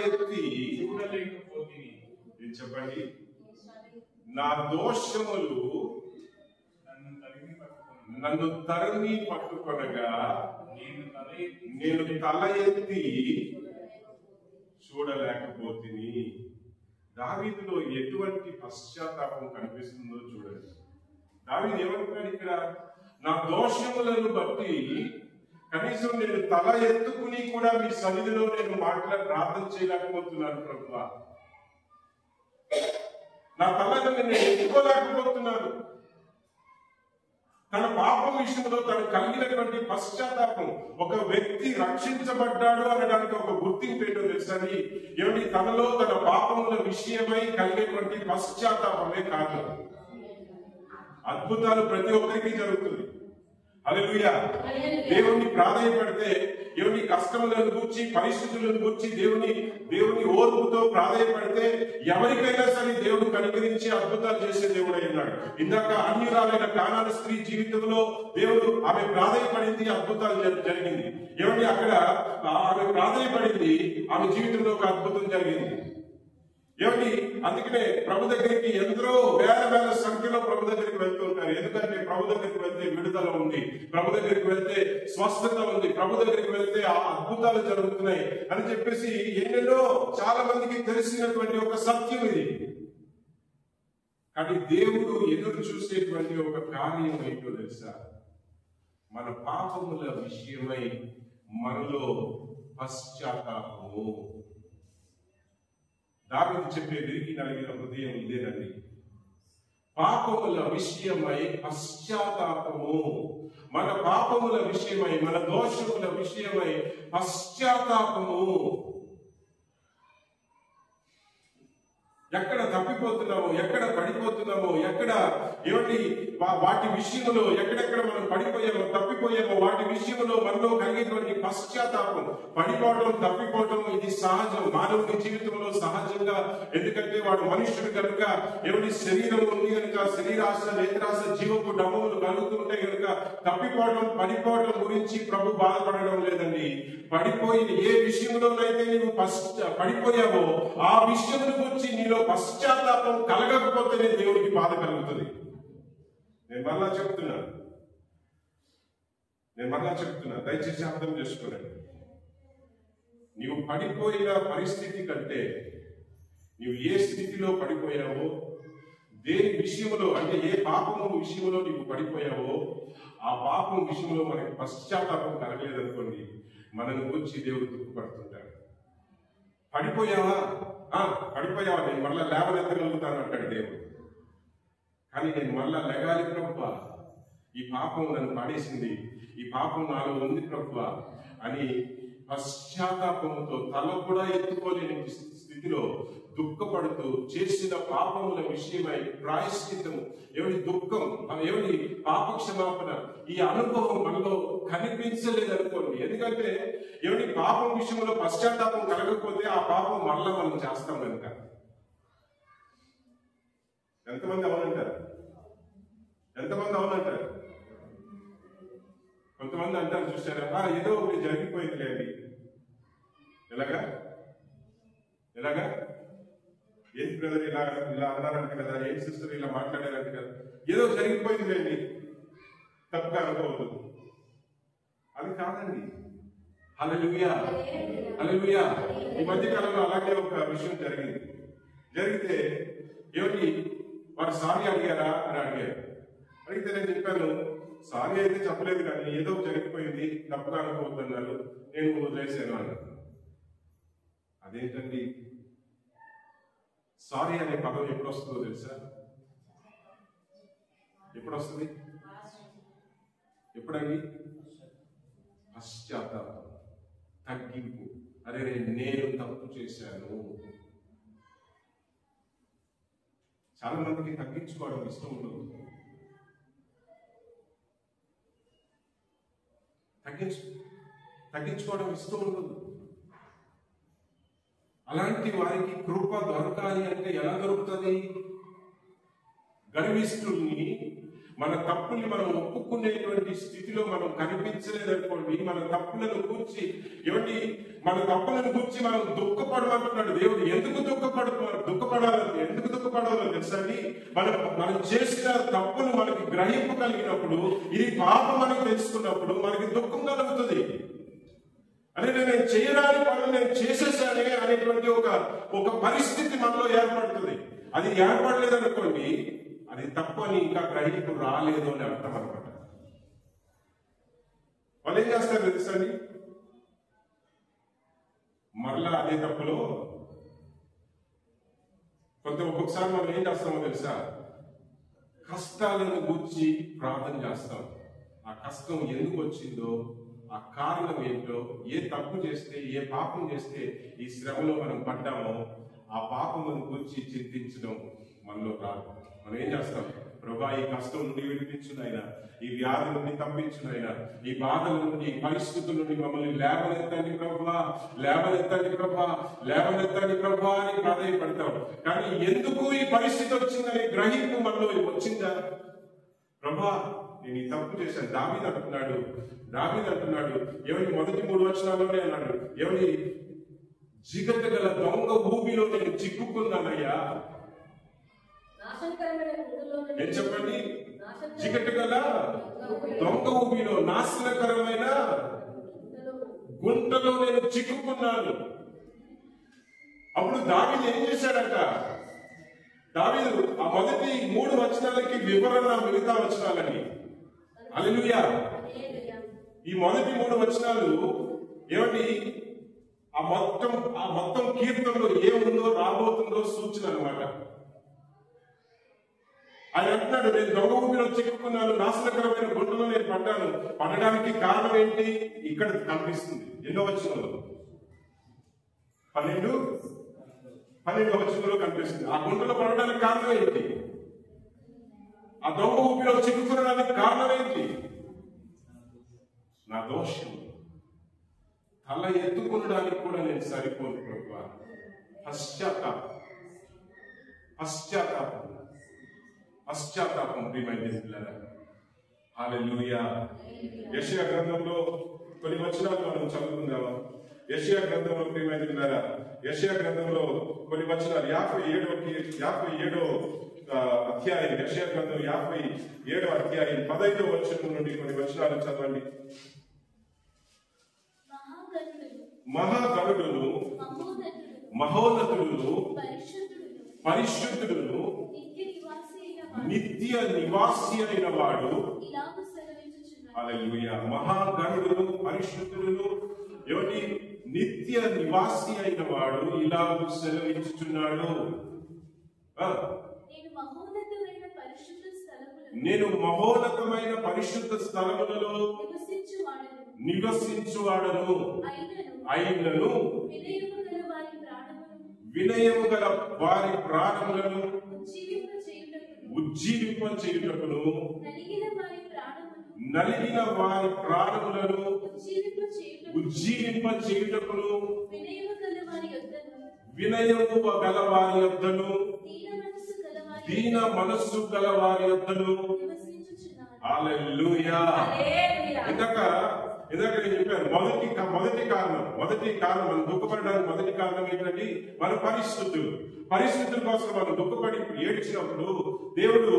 ఎత్తి చూడలేకపోతిని. చెప్పండి. నా దోషములు నన్ను తరిమి పట్టుకొనగా నేను తల ఎత్తి చూడలేకపోతిని. దావీదులో ఎటువంటి పశ్చాత్తాపం కనిపిస్తుందో చూడండి. దావీదు ఏమంటున్నాడు ఇక్కడ? నా దోషములను బట్టి కనీసం నేను తల ఎత్తుకుని కూడా మీ సన్నిధిలో నేను ప్రార్థన చేయలేకపోతున్నాను ప్రభువా. నా తలను నేను ఎత్తుకోలేకపోతున్నాను. తన పాపం విషయంలో తను కలిగినటువంటి పశ్చాత్తాపం, ఒక వ్యక్తి రక్షించబడ్డాడు అనడానికి ఒక గుర్తింపు ఏంటో తెలుసని, ఏమిటి? తనలో తన పాపముల విషయమై కలిగేటువంటి పశ్చాత్తాపమే కారణం. అద్భుతాలు ప్రతి ఒక్కరికి జరుగుతుంది. హల్లెలూయా. దేవుణ్ణి ప్రాధాన్యపడితే, దేవుని కష్టములను గూర్చి, పరిస్థితులను గూర్చి దేవుని ఓర్పుతో ప్రాధాన్యపడితే ఎవరికైనా సరే దేవుడు కనికరించి అద్భుతాలు చేసే దేవుడు అయినాడు. ఇందాక అన్యురాలైన కానాను స్త్రీ జీవితంలో దేవుడు, ఆమె ప్రాధాన్యపడింది, అద్భుతాలు జరిగింది. ఏమండి? అక్కడ ఆమె ప్రాధాన్యపడింది, ఆమె జీవితంలో ఒక అద్భుతం జరిగింది. ఏమిటి? అందుకనే ప్రభు దగ్గరికి ఎందరో వేల సంఖ్యలో ప్రభు దగ్గరికి వెళ్తూ ఉంటారు. ఎందుకంటే ప్రభు దగ్గరికి వెళ్తే విడుదల ఉంది, ప్రభు దగ్గరికి వెళ్తే స్వస్థత ఉంది, ప్రభు దగ్గరికి వెళ్తే ఆ అద్భుతాలు జరుగుతున్నాయి అని చెప్పేసి ఎన్నెన్నో చాలా మందికి తెలిసినటువంటి ఒక సత్యం ఇది. కానీ దేవుడు ఎదురు చూసేటువంటి ఒక కార్యం ఏంటో తెలుసా? మన పాపముల విషయమై మనలో పశ్చాత్తాపము. దావీదు చెప్పే విరిగి నలిగిన హృదయం ఇదేనండి. పాపముల విషయమై పశ్చాత్తాపము. మన పాపముల విషయమై, మన దోషముల విషయమై పశ్చాత్తాపము. ఎక్కడ తప్పిపోతున్నామో, ఎక్కడ పడిపోతున్నామో, ఎక్కడ ఏమిటి వాటి విషయంలో ఎక్కడెక్కడ మనం పడిపోయామో, తప్పిపోయామో, వాటి విషయంలో మనలో కలిగేటువంటి పశ్చాత్తాపం. పడిపోవడం, తప్పిపోవడం ఇది సహజం, మానవుని జీవితంలో సహజంగా. ఎందుకంటే వాడు మనుష్యుడు కనుక, ఏమిటి శరీరం ఉంది కనుక, శరీరాశ, నేత్రాశ, జీవపు డమ్మములు కలుగుతుంటే కనుక తప్పిపోవడం, పడిపోవడం గురించి ప్రభు బాధపడడం లేదండి. పడిపోయిన ఏ విషయంలోనైతే నీవు పడిపోయావో ఆ విషయం గురించి నీలో పశ్చాత్తాపం కలగకపోతేనే దేవుడికి బాధ కలుగుతుంది. నేను మళ్ళా చెప్తున్నా, దయచేసి అర్థం చేసుకోండి. నీవు పడిపోయిన పరిస్థితి కంటే నీవు ఏ స్థితిలో పడిపోయావో, దేని విషయంలో, అంటే ఏ పాపము విషయంలో నీవు పడిపోయావో ఆ పాపం విషయంలో మనకి పశ్చాత్తాపం కలగలేదనుకోండి, మనల్ని గురించి దేవుడు దుఃఖపడుతుంటాడు. పడిపోయావా? నేను మళ్ళా లేవనెత్తగలుగుతాను అంటాడు దేవుడు. కానీ నేను మళ్ళా లెగాలి ప్రభువా, ఈ పాపం నన్ను పడేసింది, ఈ పాపం నాలో ఉంది ప్రభువా అని పశ్చాత్తాపంతో తల కూడా ఎత్తుకోలేని స్థితిలో దుఃఖపడుతూ చేసిన పాపముల విషయమై ప్రాయశ్చిత్తం, ఎవరి దుఃఖం, ఎవరి పాపక్షమాపణ, ఈ అనుభవం మనలో కనిపించలేదనుకోండి. ఎందుకంటే ఎవరి పాపం విషయంలో పశ్చాత్తాపం కలగకపోతే ఆ పాపం మళ్ళా మనం చేస్తాం కనుక. ఎంతమంది అవునంటారు? కొంతమంది అంటారు, చూసారా, ఏదో ఒకటి జరిగిపోయింది అండి. ఎలాగా ఏంటి బ్రదర్ ఇలా అన్నారంట కదా, ఏంటి సిస్టర్ ఇలా మాట్లాడారంట కదా, ఏదో జరిగిపోయింది లేండి, తప్పుగా అనుకోవద్దు. అది కాదండి. హల్లెలూయా. ఈ మధ్య కాలంలో అలాగే ఒక విషయం జరిగితే ఏమిటి, వారు సారీ అడిగారా అని అడిగితే నేను చెప్పాను, సారీ అయితే చెప్పలేదు, కానీ ఏదో జరిగిపోయింది, తప్పుగా అనుకోవద్దు అన్నారు, నేను వదిలేసాను అన్నాను. అదేంటండి, సారీ అనే పదం ఎప్పుడు వస్తుందో తెలుసా? ఎప్పుడు వస్తుంది? ఎప్పుడండి? పశ్చాత్తాపం, తగ్గింపు. అరే నేను తప్పు చేశాను. చాలా మందికి తగ్గించుకోవడం ఇష్టం ఉండదు. తగ్గించుకోవడం ఇష్టం ఉండదు. అలాంటి వారికి కృప దొరకాలి అంటే ఎలా దొరుకుతుంది? గర్విష్ఠుల్ని, మన తప్పుల్ని మనం ఒప్పుకునేటువంటి స్థితిలో మనం కనిపించలేదనుకోండి, మన తప్పులను కూర్చి మన తప్పులను కూర్చి మనం దుఃఖపడమంటున్నాడు దేవుడు. ఎందుకు దుఃఖపడాలో తెలుసండి? మనం చేసిన తప్పును మనకి గ్రహింపు కలిగినప్పుడు, ఇది పాపం మనకు తెలుసుకున్నప్పుడు మనకి దుఃఖం కలుగుతుంది. అదే నేను చేయరాని పనులు నేను చేసేసానే అనేటువంటి ఒక పరిస్థితి మనలో ఏర్పడుతుంది. అది ఏర్పడలేదనుకోండి, అది తప్పని ఇంకా గ్రహింపు రాలేదు అని అర్థం అనమాట. వాళ్ళు ఏం చేస్తారు తెలుసండి? మరలా అదే తప్పులో ఒక్కొక్కసారి మనం ఏం చేస్తామో తెలుసా? కష్టాలను గురించి ప్రార్థన చేస్తాం. ఆ కష్టం ఎందుకు వచ్చిందో, ఆ కారణం ఏంటో, ఏ తప్పు చేస్తే, ఏ పాపం చేస్తే ఈ శ్రమలో మనం పడ్డామో ఆ పాపమును గురించి చింతించడం మనలో రాదు. మనం ఏం చేస్తాం? ప్రభా, ఈ కష్టం నుండి విడిపించునైనా, ఈ వ్యాధి నుండి తప్పించునైనా, ఈ బాధల నుండి, ఈ పరిస్థితుల నుండి మమ్మల్ని లేవనెత్తండి ప్రభా, లేవనెత్తండి ప్రభా అని ప్రాధాన్యపడతాం. కానీ ఎందుకు ఈ పరిస్థితి వచ్చిందనే గ్రహింపు మనలో వచ్చిందా? ప్రభా, నేను ఈ తప్పు చేశాను. దావీదు అంటున్నాడు మొదటి 3 వచనాల్లోనే అన్నాడు, జిగట గల దొంగ ఊబిలో నేను చిక్కుకున్నానయ్యా. ఏం చెప్పండి? జిగట గల దొంగ ఊబిలో, నాశనకరమైన గుంటలో నేను చిక్కుకున్నాను. అప్పుడు దావీదు ఏం చేశాడట? దావీదు ఆ మొదటి 3 వచనాలకి వివరణ మిగతా వచనాలని. హల్లెలూయా. ఈ మొదటి 3 వచనాలు ఆ మొత్తం కీర్తనలో ఏముందో రాబోతుందో సూచన అన్నమాట. ఆయన అంటున్నాడు, నేను దొంగ ఊపిలో చిక్కుకున్నాను, నాశనకరమైన గుంటలో నేను పడడానికి కారణం ఏంటి? ఇక్కడ కనిపిస్తుంది. ఎన్నో వచనంలో? 12వ వచనంలో కనిపిస్తుంది. ఆ గుంటలో పడడానికి కారణం ఏంటి? ఆ దొంగ ఊపిలో చిక్కుకునడానికి కారణం ఏంటి? నా దోషం. తల ఎత్తుకునడానికి కూడా నేను సరిపోను ప్రభువా. పశ్చాత్తాపం ప్రియమైన పిల్లరా. హల్లెలూయా. యెషయా గ్రంథంలో కొన్ని వచనాలు మనం చదువుకుందామా? యెషయా గ్రంథంలో ప్రియమైన పిల్లరా, యెషయా గ్రంథంలో కొన్ని వచనాలు 57వ అధ్యాయం, యెషయా గ్రంథం 57వ అధ్యాయం 15వ వచనం నుండి కొన్ని వచనాలు చదవండి. మహాగణుడును, మహోన్నతుడును, పరిశుద్ధుడును, నిత్య నివాసి అయిన వాడు. హల్లెలూయా. మహాగణుడును, పరిశుద్ధుడును, నిత్య నివాసి అయిన వాడు ఇలాగూ సెలవించుచున్నాడు. నేను మహోన్నతమైన పరిశుద్ధ స్థలములలో నివసించువాడను, అయినను వినయము గల వారి ప్రాణములను ఉజ్జీవింపచేయుటకును, నలిగిన వారి ప్రాణములను ఉజ్జీవింపచేయుటకును, వినయము గల వారి యొద్దను, దీన మనస్సు గల వారి యొద్దను. హల్లెలూయా. ఇందాక నేను చెప్పాను, మొదటి కారణం మనం దుఃఖపడడానికి మొదటి కారణం ఏంటంటే మన పరిస్థితుల కోసం మనం దుఃఖపడి ఏడ్చినప్పుడు దేవుడు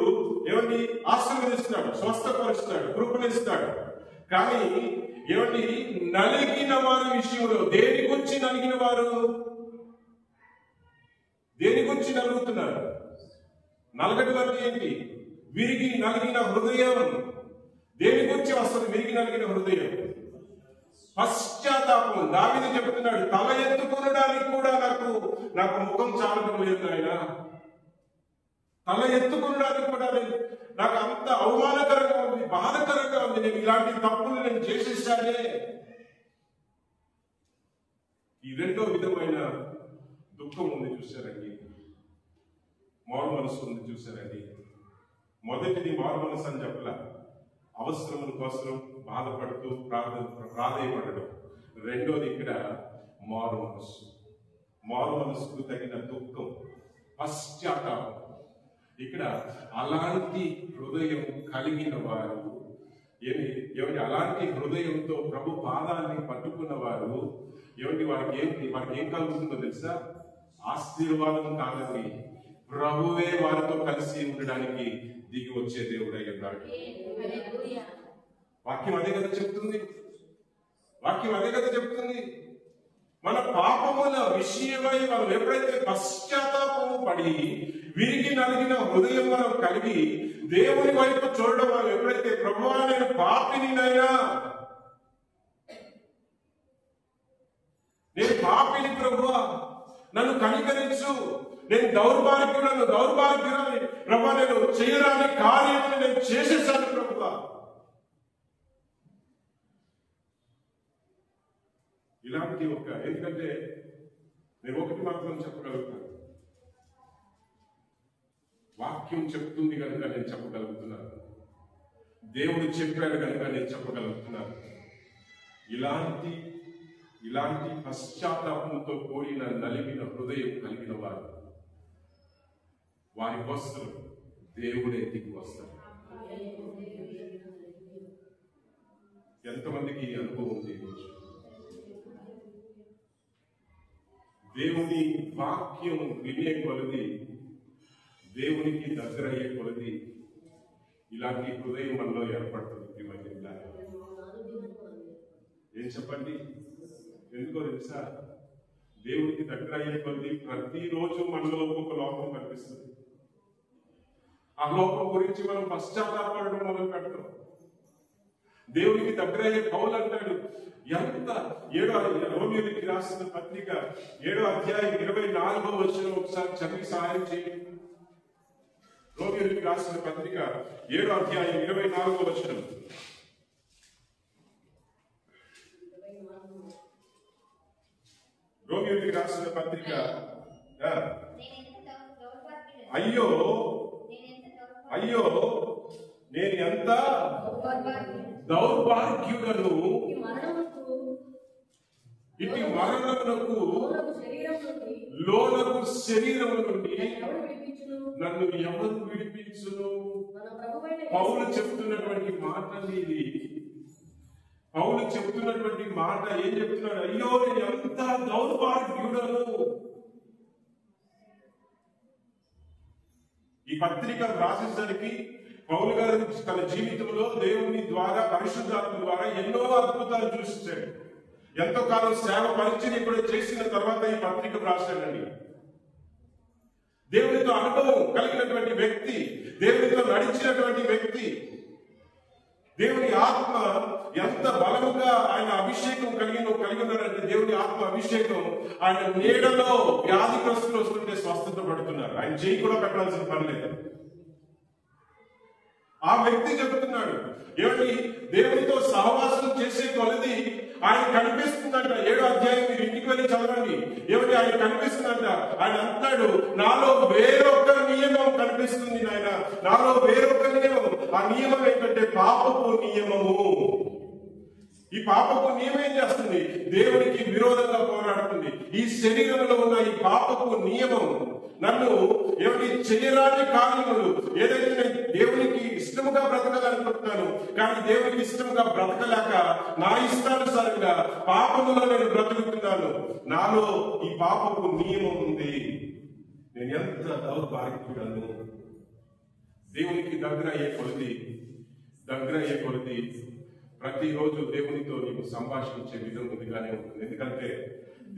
ఆశీర్వదిస్తున్నాడు, స్వస్థపరుస్తాడు, కృపణిస్తాడు. కానీ నలిగిన వారి విషయంలో దేని గురించి నలుగుతున్నారు? నలగడం అంటే ఏంటి? విరిగి నలిగిన హృదయం. దేని గురించి వస్తుంది విరిగి నలిగిన హృదయం? పశ్చాత్తాపం. దావీదు చెబుతున్నాడు, తల ఎత్తుకొనడానికి కూడా నాకు ముఖం చాలడం లేదు ఆయన. తల ఎత్తుకొనడానికి కూడా నాకు అంత అవమానకరంగా ఉంది, బాధకరంగా ఉంది, నేను ఇలాంటి తప్పులు నేను చేసేసానే. ఈ రెండో విధమైన దుఃఖం ఉంది చూసారండి, మారు మనసు ఉంది చూసారండి. మొదటిది మారు మనసు అని చెప్పలా, అవసరముల కోసం బాధపడుతూ ప్రాధేయపడడం. రెండోది ఇక్కడ మారు మనసు, మారు మనసుకు తగిన దుఃఖం, పశ్చాత్తాపం. ఇక్కడ అలాంటి హృదయం కలిగిన వారు ఏమిటి అలాంటి హృదయంతో ప్రభు పాదాన్ని పట్టుకున్న వారు ఏమిటి వారికి ఏం కలుగుతుందో తెలుసా? ఆశీర్వాదం కాదని ప్రభువే వారితో కలిసి ఉండడానికి దిగి వచ్చే దేవుడై ఉన్నాడు. వాక్యం అదే కదా చెప్తుంది, వాక్యం అదే కదా చెప్తుంది. మన పాపముల విషయమై మనం ఎప్పుడైతే పశ్చాత్తాపము పడి విరిగి నలిగిన హృదయం మనం కలిగి దేవుని వైపు చూడడం మనం ఎప్పుడైతే ప్రభువా నేను పాపినినైనా, నేను పాపిని ప్రభువా నన్ను కనికరించు, నేను దౌర్భాగ్యులను దౌర్భాగ్యులని ప్రభువా, నేను చేయరాని కార్యములు నేను చేసేసాను ప్రభువా. ఇలాంటి ఎందుకంటే నేను ఒకటి మాత్రం చెప్పగలుగుతాను, వాక్యం చెప్తుంది కనుక నేను చెప్పగలుగుతున్నాను, దేవుడు చెప్పాడు కనుక నేను చెప్పగలుగుతున్నాను. ఇలాంటి పశ్చాత్తాపంతో కూడిన నలిగిన హృదయం కలిగిన వారి కోసం దేవుడే దిగి వస్తారు. ఎంతమందికి అనుభవం ఉంది? దేవుని వాక్యం వినే కొలది, దేవునికి దగ్గర అయ్యే కొలది ఇలాంటి హృదయం మనలో ఏర్పడుతుంది. ఏం చెప్పండి, ఎందుకో తెలుసా? దేవునికి దగ్గర అయ్యే కొలది ప్రతిరోజు మనలో ఒక్కొక్క లోపం కనిపిస్తుంది. ఆ లోపం గురించి మనం పశ్చాత్తాపడడం మొదలు పెడతాం. దేవునికి దగ్గర అయ్యే పౌలు అంటాడు, రోమీయులకు రాసిన పత్రిక 7వ అధ్యాయం 24వ వచనం ఒకసారి చదివి సహాయం చేయండి. రోమీయులకు రాసిన పత్రిక 7వ అధ్యాయం 24వ వచనం. రోమీయులకు రాసిన పత్రిక, అయ్యో నేను ఎంత దౌర్భాగ్యుడను, ఇటు మరణమునకు లోనకు శరీరము నుండి నన్ను ఎవరు విడిపించును? పౌలు చెప్తున్నటువంటి మాట ఇది. పౌలు చెప్తున్నటువంటి మాట ఏం చెప్తున్నాడు? అయ్యో నేను ఎంత దౌర్భాగ్యుడను. ఈ పత్రిక రాసేసరికి పౌలు గారు తన జీవితంలో దేవుని ద్వారా, పరిశుద్ధాత్మ ద్వారా ఎన్నో అద్భుతాలు చూశాడు. ఎంతో కాలం సేవ పరిచయం కూడా చేసిన తర్వాత ఈ పత్రిక రాశాడండి. దేవునితో అనుభవం కలిగినటువంటి వ్యక్తి, దేవునితో నడిచినటువంటి వ్యక్తి, దేవుని ఆత్మ ఎంత బలముగా ఆయన అభిషేకం కలిగి ఉన్నారంటే, దేవుని ఆత్మ అభిషేకం ఆయన నీడలో వ్యాధిగ్రస్తులు వస్తుంటే స్వస్థత పడుతున్నారు. ఆయన చేయి కూడా పెట్టాల్సిన పని లేదు. ఆ వ్యక్తి చెబుతున్నాడు, ఏమిటి? దేవునితో సహవాసం చేసే కొలది ఆయన కనిపిస్తుందంట. 7వ అధ్యాయం మీరు ఇంటికి వెళ్ళి చదవండి. ఏమిటి? ఆయన కనిపిస్తుందంట. ఆయన అంటాడు, నాలో వేరొక నియమం కనిపిస్తుంది నాయన, నాలో వేరొక నియమం. ఆ నియమం ఏంటంటే పాపపు నియమము. ఈ పాపపు నియమం ఏం చేస్తుంది? దేవునికి విరోధంగా పోరాడుతుంది. ఈ శరీరంలో ఉన్న ఈ పాపపు నియమం నన్ను ఏమిటి చేయరాని కార్యములు, ఏదైతే నేను దేవునికి ఇష్టముగా బ్రతకాలనుకుంటున్నాను కానీ దేవునికి ఇష్టముగా బ్రతకలేక నా ఇష్టానుసారంగా పాపములో నేను బ్రతుకుతున్నాను. నాలో ఈ పాపపు నియమం ఉంది. నేను ఎంత దౌర్భాగ్యుడను. దేవునికి దగ్గర అయ్యే కొలది ప్రతిరోజు దేవునితో నీకు సంభాషించే విధం ఉందిగానే ఉంటుంది. ఎందుకంటే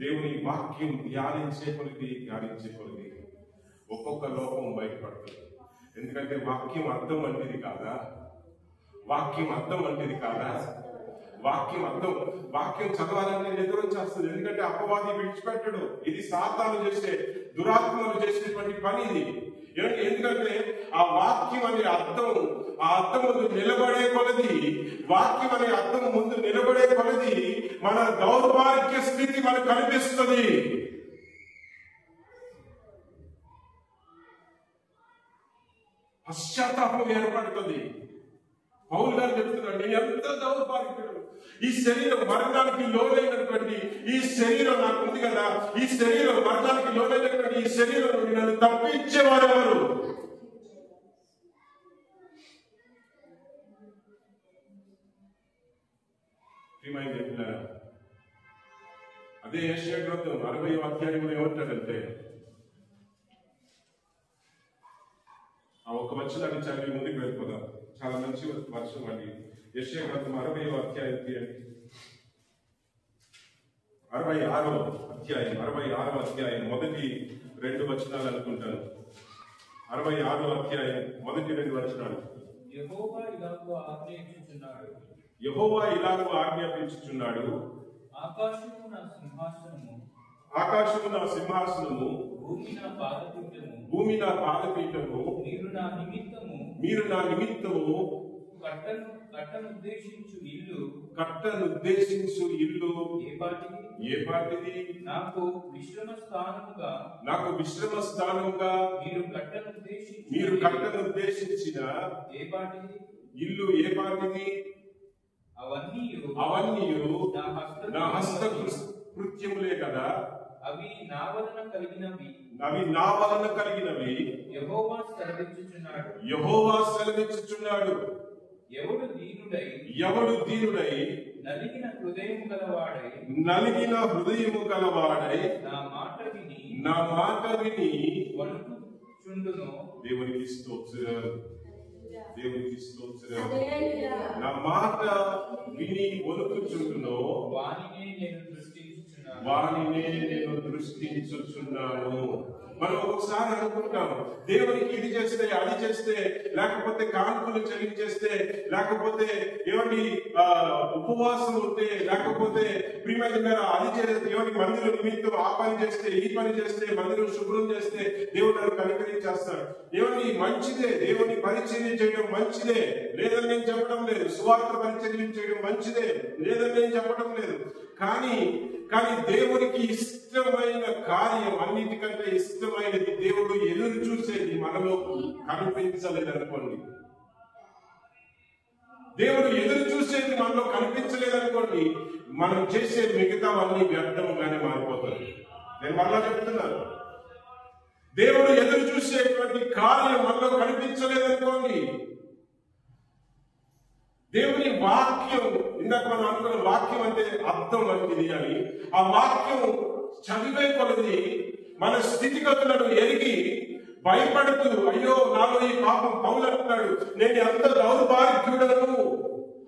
దేవుని వాక్యం ధ్యానించే కొలది ఒక్కొక్క లోపం బయటపడుతుంది. ఎందుకంటే వాక్యం అర్థం వంటిది కాదా? వాక్యం చదవాలని నిద్ర వచ్చేస్తుంది. ఎందుకంటే అపవాది విడిచిపెట్టడు. ఇది సాతాను చేసే, దురాత్మలు చేసేటువంటి పని ఇది. ఎందుకంటే ఆ వాక్యం అనే అర్థం, ఆ అర్థం ముందు నిలబడే కొలది, వాక్యం అనే అర్థం ముందు నిలబడే కొలది మన దౌర్భాగ్య స్థితి మనకు కనిపిస్తుంది. పశ్చాత్తాపం ఏర్పడుతుంది. పౌలు గారు చెప్తున్నాడు, నేను ఎంత దౌర్భాగ్యుడు, ఈ శరీరం మరణానికి లోనైనటువంటి ఈ శరీరం నాకు ఉంది కదా, ఈ శరీరం మరణానికి లోనైనటువంటి ఈ శరీరం నుండి నన్ను తప్పించేవారు ఎవరు? చెప్తున్నారా? అదే యెషయా గ్రంథం 60వ అధ్యాయంలో ఏమంటాడంటే, ఆ ఒక వచనాన్ని చదివి ముందుకు వెళ్ళిపోదాం. చాలా మంచి వర్షం అండి. యెషయా గ్రంథం 60వ అధ్యాయం 66వ అధ్యాయం మొదటి 2 వచనాలు అనుకుంటాను. 66వ అధ్యాయం మొదటి 2 వచనాలు. యెహోవా ఇలాగూ ఆజ్ఞాపించుచున్నాడు, ఆకాశము నా సింహాసనము, భూమి నా పాదపీఠము, మీరు నా నిమిత్తము కట్టనుద్దేశించు ఇల్లు ఏ పాటిది? నాకు విశ్రమ స్థానముగా మీరు కట్టనుద్దేశించిన ఇల్లు ఏ పాటిది? అవన్నీ నా హస్త కృత్యములే కదా. అవి నా వలన కలిగినవి యెహోవా సెలవిచ్చుచున్నాడు. ఎవడు దీనుడై నలిగిన హృదయము గలవాడై నా మాట విని వణుకుచుండునో. దేవునికి స్తోత్రం. నా మాట విని వణుకుచుండునో వానినే నేను దృష్టించుచున్నాను. మనం ఒకసారి అనుకుంటాము, దేవునికి ఇది చేస్తే, అది చేస్తే, లేకపోతే కానుకలు చెల్లించేస్తే, లేకపోతే ఏమండి ఉపవాసం ఉంటే, లేకపోతే ప్రియమైన అది చేస్తే, దేవునికి మందిరం నిమిత్తం ఆ పని చేస్తే, ఈ పని చేస్తే, మందిరం శుభ్రం చేస్తే దేవుడు నన్ను కనికరించేస్తాడు. దేవుని మంచిదే, దేవుని పరిచర్య చేయడం మంచిదే, లేదని నేను చెప్పడం లేదు. సువార్త పరిచర్య చేయడం మంచిదే, లేదని నేను చెప్పడం లేదు. కానీ దేవునికి ఇష్టమైన కార్యం, అన్నిటికంటే ఇష్టమైనది, దేవుడు ఎదురు చూసేది మనలో కనిపించలేదనుకోండి, దేవుడు ఎదురు చూసేది మనలో కనిపించలేదనుకోండి, మనం చేసే మిగతావన్నీ వ్యర్థంగానే మారిపోతుంది. నేను మళ్ళా చెప్తున్నాను, దేవుడు ఎదురు చూసేటువంటి కార్యం మనలో కనిపించలేదనుకోండి, దేవుని వాక్యం, ఇందాక మనం అనుకున్న వాక్యం అంటే అర్థం వంటిది అని, ఆ వాక్యం చదివే కొలది మన స్థితిగతులను ఎరిగి భయపడుతూ, అయ్యో నాలో ఈ పాపం, పౌలు అంటున్నాడు, నేను ఎంత దౌర్భాగ్యుడను.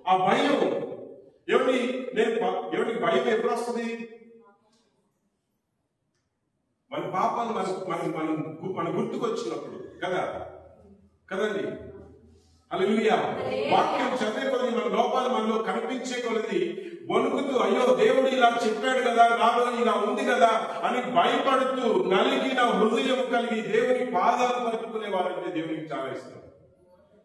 ఆ భయం ఎవరికి భయం ఎప్పుడు వస్తుంది? మన పాపాలు మన గుర్తుకొచ్చినప్పుడు కదండి. హల్లెలూయా. వాక్యం చదివే కొలది మన లోపాలు మనలో కనిపించే కొలది వణుకుతూ, అయ్యో దేవుడు ఇలా చెప్పాడు కదా, నాలో ఇలా ఉంది కదా అని భయపడుతూ నలిగిన హృదయం కలిగి దేవుని పాదాలు పట్టుకునే వారంటే దేవునికి చాలా ఇష్టం.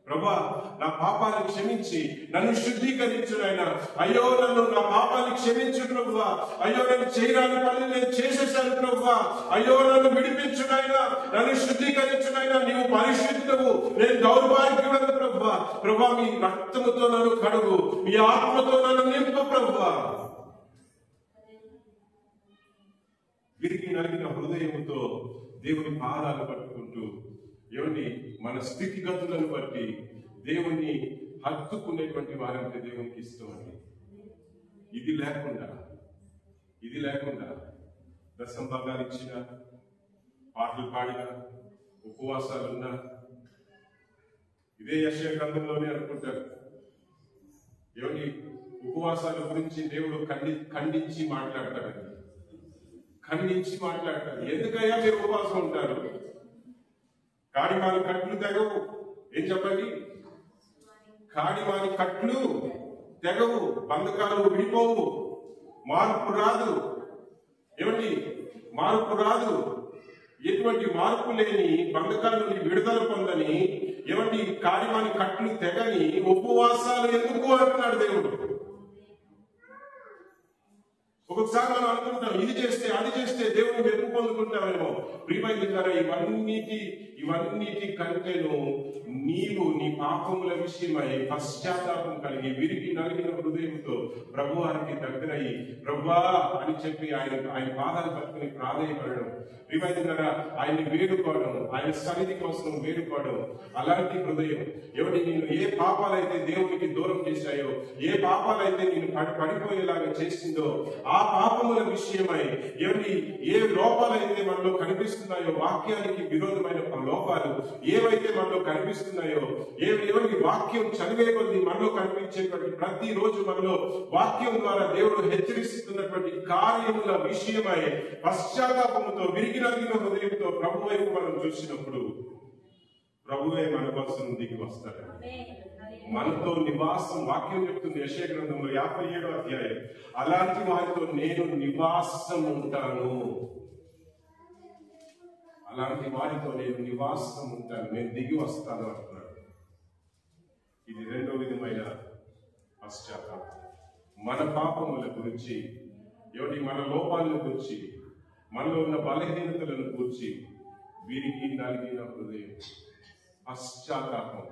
ప్రభా, నా పాపాన్ని క్షమించి నన్ను శుద్ధీకరించు నాయనా. అయ్యో నన్ను నా పాపాన్ని క్షమించు ప్రభువా. అయ్యో నేను చేయరాని పని నేను చేసేసాను ప్రభువా. అయ్యో నన్ను విడిపించు నాయనా, నన్ను శుద్ధీకరించు నాయనా. నీవు పరిశుద్ధుడవు, నేను దౌర్భాగ్యుడను ప్రభువా. ప్రభా, మీ రక్తముతో నన్ను కడుగు, మీ ఆత్మతో నన్ను నింపు ప్రభువా. విరిగి నలిగిన హృదయముతో దేవుని పాదాలు పట్టుకుంటూ, ఎవరిని మన స్థితిగతులను బట్టి దేవుని హత్తుకునేటువంటి వారంటే దేవునికి ఇష్టం అండి. ఇది లేకుండా దశమ భాగాలు ఇచ్చిన, పాటలు పాడిన, ఉపవాసాలున్నా, ఇదే యెషయా గ్రంథంలోనే అనుకుంటారు. ఎవరి ఉపవాసాల గురించి దేవుడు ఖండించి మాట్లాడతాడు. ఎందుకయ్యా మీరు ఉపవాసం ఉంటారు? కాడిమాని కట్లు తెగవు. ఏం చెప్పండి? కాడిమాని కట్లు తెగవు, బంధకాలు విడిపోవు, మార్పు రాదు. ఏమండి? మార్పు రాదు. ఎటువంటి మార్పు లేని బంధకాల నుండి విడుదల పొందని ఎటువంటి కార్యమాని కట్లు తెగని ఉపవాసాలు ఎందుకు అంటున్నాడు దేవుడు. ఒక్కొక్కసారి మనం అనుకుంటాం ఇది చేస్తే అది చేస్తే దేవుని మెప్పు పొందుకుంటామేమో. ప్రియమైన ద్వారా ఇవన్నిటి కంటేను నీవు నీ పాపముల విషయమై పశ్చాత్తాపం కలిగి విరిగి నలిగిన హృదయంతో ప్రభువారికి దగ్గరయ్యి ప్రభువా అని చెప్పి ఆయన పాదాలు పట్టుకుని ప్రాధేయపడడం, ప్రియమైన ద్వారా ఆయన్ని వేడుకోవడం, ఆయన సన్నిధి కోసం వేడుకోవడం. అలాంటి హృదయం ఎవరి నేను ఏ పాపాలైతే దేవునికి దూరం చేశాయో, ఏ పాపాలైతే నేను పడిపోయేలాగా చేసిందో ఆ పాపముల విషయమై ఏ లోపాలైతే మనలో కనిపిస్తున్నాయో, వాక్యానికి విరోధమైన లోపాలు ఏవైతే మనలో కనిపిస్తున్నాయో, ఎవరి వాక్యం చదివే కొద్ది మనలో కనిపించేటువంటి ప్రతిరోజు మనలో వాక్యం ద్వారా దేవుడు హెచ్చరిస్తున్నటువంటి కార్యముల విషయమై పశ్చాత్తాపముతో విరిగి నలిగిన హృదయంతో ప్రభు వైపు మనం చూసినప్పుడు ప్రభువే మన కోసం దిగి వస్తాడు. మనతో నివాసం, వాక్యం చెప్తుంది యెషయా గ్రంథంలో 57వ అధ్యాయం, అలాంటి వారితో నేను నివాసం ఉంటాను. అలాంటి వారితో నేను నివాసం ఉంటాను, నేను దిగి వస్తాను అంటున్నాడు. ఇది రెండో విధమైన పశ్చాత్తాపం. మన పాపముల గురించి, మన లోపాలను గురించి, మనలో ఉన్న బలహీనతలను గురించి విరిగి నలిగిన హృదయం, పశ్చాత్తాపం.